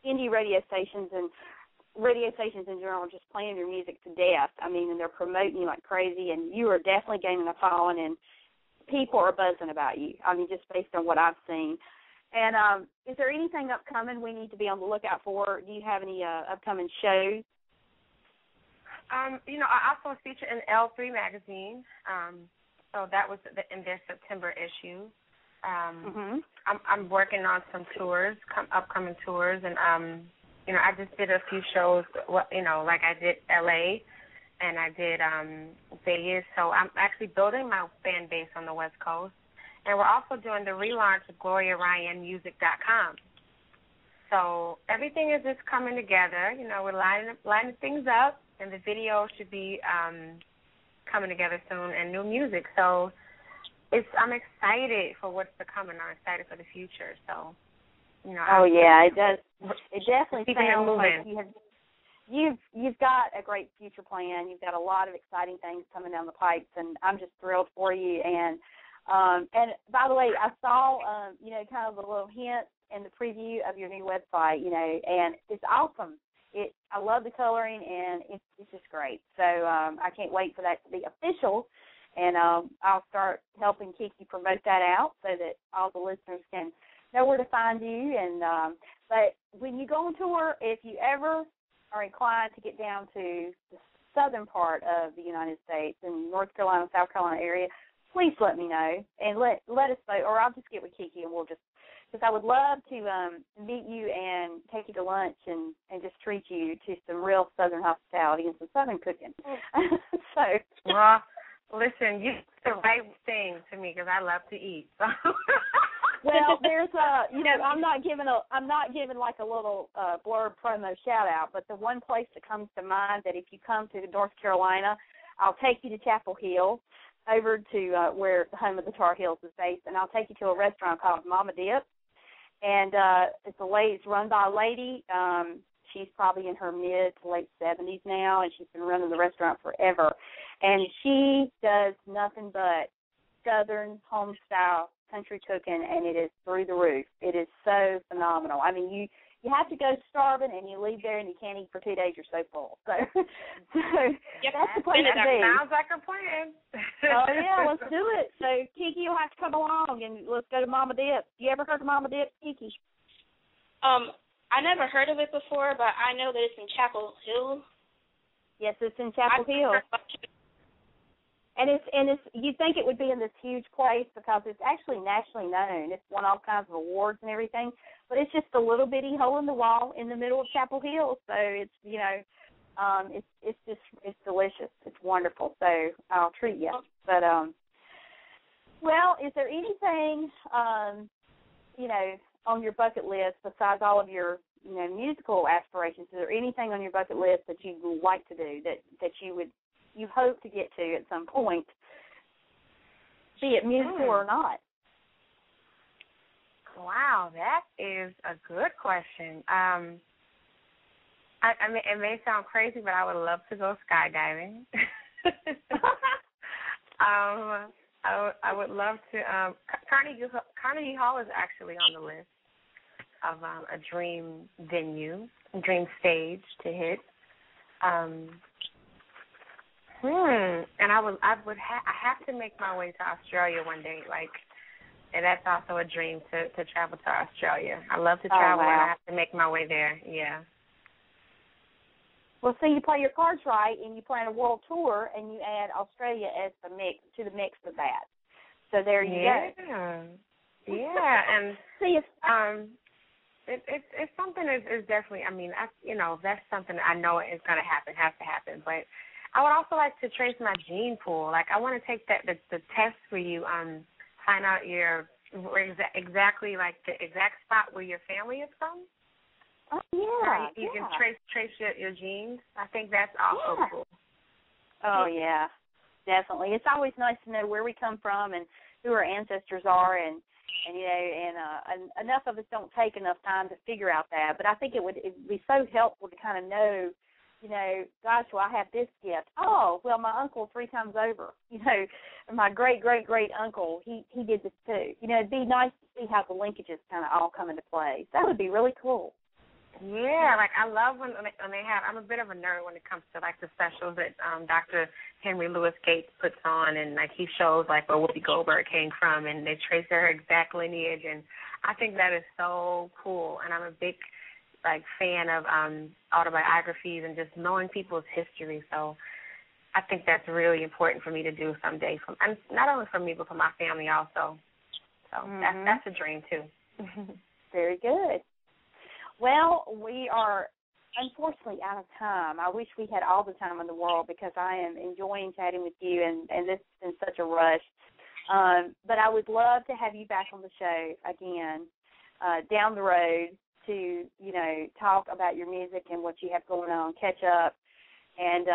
indie radio stations in general are just playing your music to death. I mean, and they're promoting you like crazy, and you are definitely gaining a following, and people are buzzing about you. I mean, just based on what I've seen. And is there anything upcoming we need to be on the lookout for? Do you have any upcoming shows? I also feature in L3 magazine. So that was in their September issue. I'm working on some tours, upcoming tours, and I just did a few shows. Like I did LA, and I did Vegas. So I'm actually building my fan base on the West Coast, and we're also doing the relaunch of Gloria Ryann Music.com. So everything is just coming together. We're lining things up, and the video should be coming together soon, and new music. So I'm excited for what's to come, and I'm excited for the future. So, it does. It definitely sounds moving. Like you've got a great future plan. You've got a lot of exciting things coming down the pipes, and I'm just thrilled for you. And by the way, I saw kind of a little hint in the preview of your new website, and it's awesome. I love the coloring, and it's just great. So I can't wait for that to be official, and I'll start helping Kiki promote that out so that all the listeners can know where to find you. And but when you go on tour, if you ever are inclined to get down to the southern part of the United States, in North Carolina, South Carolina area, please let me know and let us know, or I'll just get with Kiki and we'll just. Because I would love to meet you and take you to lunch and just treat you to some real Southern hospitality and some Southern cooking. Well, listen, you did the right thing to me because I love to eat. So. Well, there's I'm not giving like a little blurb promo shout out, but the one place that comes to mind that if you come to North Carolina, I'll take you to Chapel Hill, over to where the home of the Tar Heels is based, and I'll take you to a restaurant called Mama Dip. And it's run by a lady. She's probably in her mid to late 70s now, and she's been running the restaurant forever. And she does nothing but Southern home-style country cooking, and it is through the roof. It is so phenomenal. I mean, you have to go starving, and you leave there, and you can't eat for 2 days. You're so full. So that's the place to be. Sounds like a plan. Oh, yeah, let's do it. So, Kiki, you'll have to come along, and let's go to Mama Dip. You ever heard of Mama Dip, Kiki? I never heard of it before, but I know that it's in Chapel Hill. Yes, it's in Chapel Hill. And it's you think it would be in this huge place because it's actually nationally known. It's won all kinds of awards and everything, but it's just a little bitty hole in the wall in the middle of Chapel Hill. So it's it's delicious. It's wonderful. So I'll treat you. But well, is there anything on your bucket list besides all of your musical aspirations? Is there anything on your bucket list that you would like to do that you hope to get to at some point, be it musical or not? Wow, that is a good question. I mean, it may sound crazy, but I would love to go skydiving. I would love to. Carnegie Hall is actually on the list of a dream venue, dream stage to hit. And I have to make my way to Australia one day, and that's also a dream to travel to Australia. I love to travel, and I have to make my way there. Yeah. Well, see, you play your cards right, and you plan a world tour, and you add Australia as the mix of that. So there you go. Yeah, and see, it's something is definitely. I mean, that's something I know is going to happen, has to happen, but. I would also like to trace my gene pool. I want to take the test where you find out exactly the exact spot where your family is from. Oh yeah, you can trace your genes. I think that's also cool. Oh yeah, definitely. It's always nice to know where we come from and who our ancestors are, and enough of us don't take enough time to figure out that. But I think it would be so helpful to kind of know, gosh, well, I have this gift. Oh, well, my uncle 3 times over, my great-great-great-uncle, he did this too. It'd be nice to see how the linkages kind of all come into play. That would be really cool. Yeah, like I love when they have. I'm a bit of a nerd when it comes to like the specials that Dr. Henry Louis Gates puts on, and like he shows like where Whoopi Goldberg came from, and they trace her exact lineage, and I think that is so cool. And I'm a big like fan of autobiographies and just knowing people's history. So I think that's really important for me to do someday. And not only for me, but for my family also. So that's a dream too. Very good. Well, we are unfortunately out of time. I wish we had all the time in the world because I am enjoying chatting with you, and this has been such a rush. But I would love to have you back on the show again down the road to, talk about your music and what you have going on, catch up, and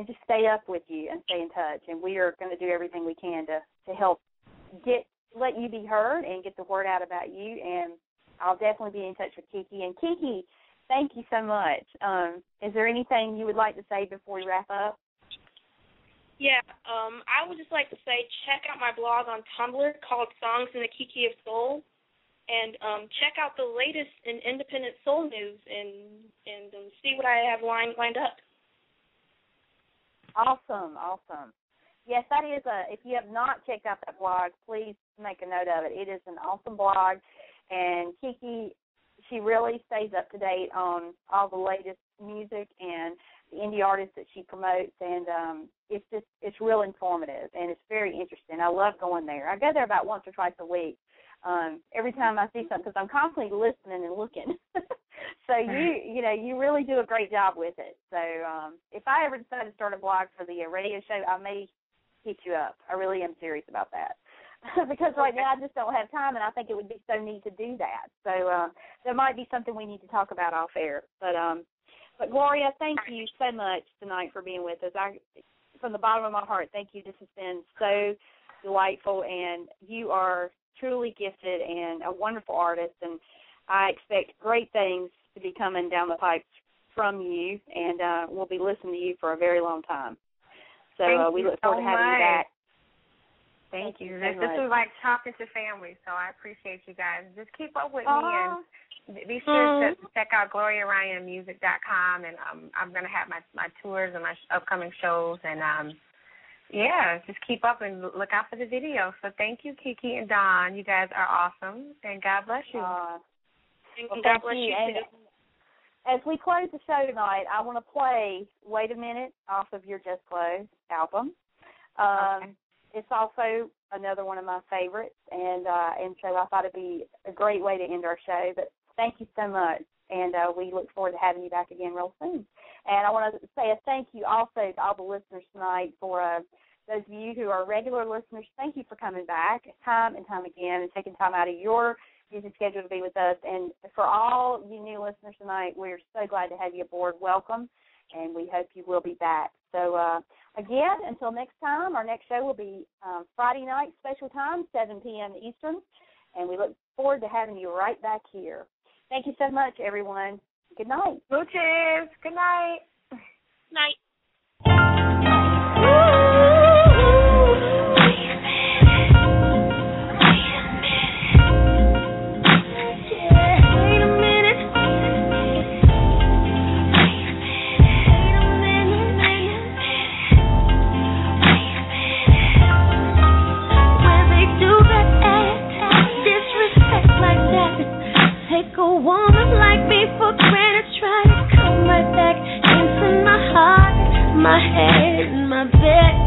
just stay up with you and stay in touch. And we are going to do everything we can to help let you be heard and get the word out about you. And I'll definitely be in touch with Kiki. And Kiki, thank you so much. Is there anything you would like to say before we wrap up? Yeah, I would just like to say check out my blog on Tumblr called Songs in the Kiki of Soul, and check out the latest in independent soul news and see what I have lined up. Awesome. Yes, that is if you have not checked out that blog, please make a note of it. It is an awesome blog. And Kiki, she really stays up to date on all the latest music and the indie artists that she promotes, and it's real informative, and it's very interesting. I love going there. I go there about once or twice a week. Every time I see something, because I'm constantly listening and looking. So you really do a great job with it. So if I ever decide to start a blog for the radio show, I may hit you up. I really am serious about that. Because right now I just don't have time, and I think it would be so neat to do that. So there might be something we need to talk about off air. But Gloria, thank you so much tonight for being with us. From the bottom of my heart, thank you. This has been so delightful, and you are truly gifted and a wonderful artist, and I expect great things to be coming down the pipes from you, and we'll be listening to you for a very long time. So we look forward to having you back. Thank you. This is like talking to family, so I appreciate you guys. Just keep up with me, and be sure to check out GloriaRyannMusic.com, and I'm going to have my tours and my upcoming shows, and just keep up and look out for the video. So thank you, Kiki and Don. You guys are awesome, and God bless you. God bless you too. As we close the show tonight, I want to play Wait a Minute off of your Just Close album. Okay. It's also another one of my favorites, and so I thought it'd be a great way to end our show. But thank you so much, and we look forward to having you back again real soon. And I want to say a thank you also to all the listeners tonight. For those of you who are regular listeners, thank you for coming back time and time again and taking time out of your busy schedule to be with us. And for all you new listeners tonight, we're so glad to have you aboard. Welcome, and we hope you will be back. So, again, until next time, our next show will be Friday night special time, 7 p.m. Eastern, and we look forward to having you right back here. Thank you so much, everyone. Good night. Mooches. Good night. Night. Take a woman like me for granted, try to come right back into my heart, my head, my bed.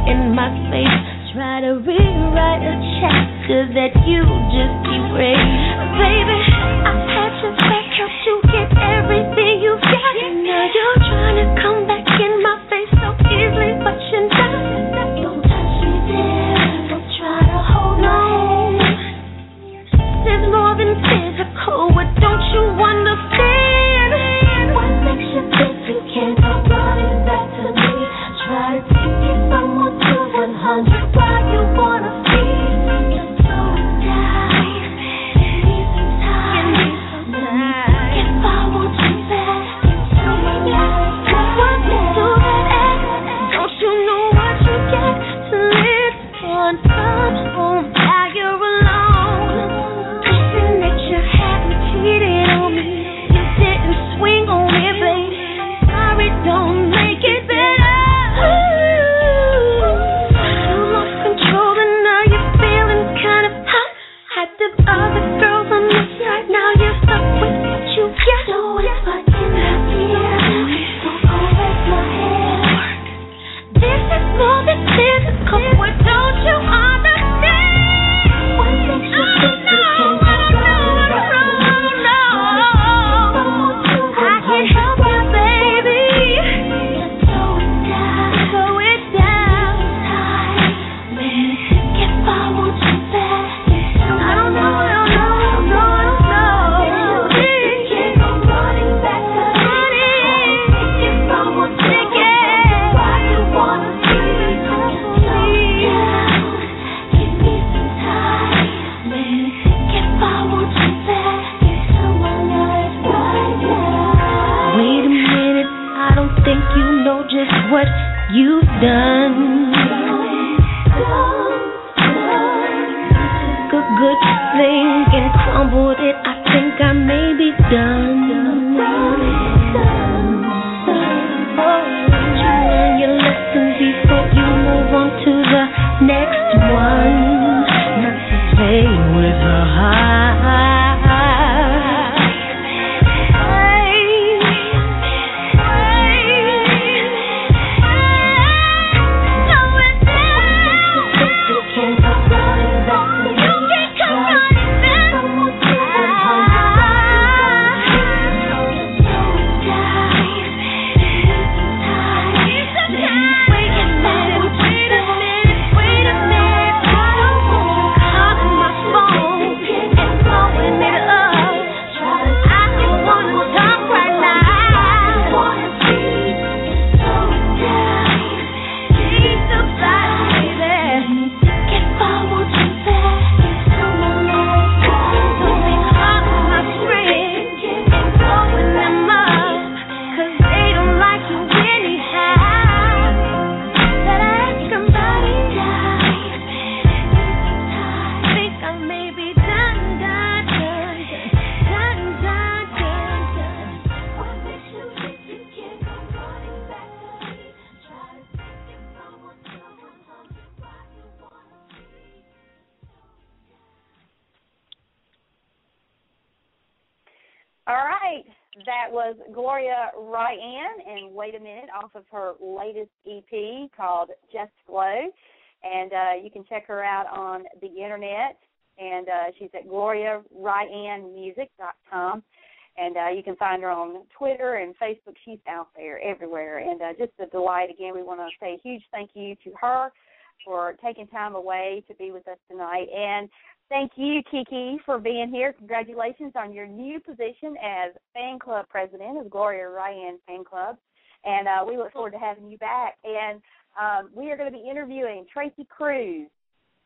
All right, that was Gloria Ryann, and Wait a Minute, off of her latest EP called Just Glow. And you can check her out on the internet, and she's at GloriaRyannMusic.com. And you can find her on Twitter and Facebook. She's out there everywhere. And just a delight. Again, we want to say a huge thank you to her for taking time away to be with us tonight. And thank you, Kiki, for being here. Congratulations on your new position as fan club president of Gloria Ryann Fan Club. And we look forward to having you back. And we are going to be interviewing Tracy Cruz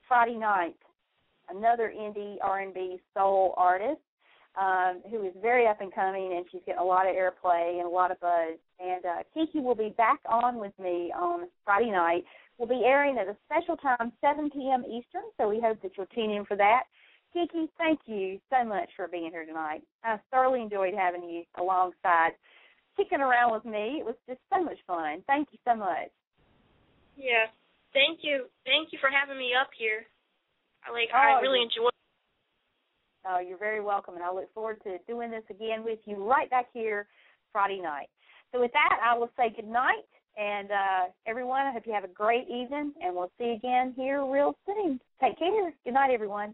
Friday night, another indie R&B soul artist who is very up and coming, and she's getting a lot of airplay and a lot of buzz. And Kiki will be back on with me on Friday night. We'll be airing at a special time, 7 p.m. Eastern, so we hope that you'll tune in for that. Kiki, thank you so much for being here tonight. I thoroughly enjoyed having you alongside, kicking around with me. It was just so much fun. Thank you so much. Yeah, thank you. Thank you for having me up here. I really enjoyed it. Oh, you're very welcome, and I look forward to doing this again with you right back here Friday night. So with that, I will say good night, and everyone, I hope you have a great evening, and we'll see you again here real soon. Take care. Good night, everyone.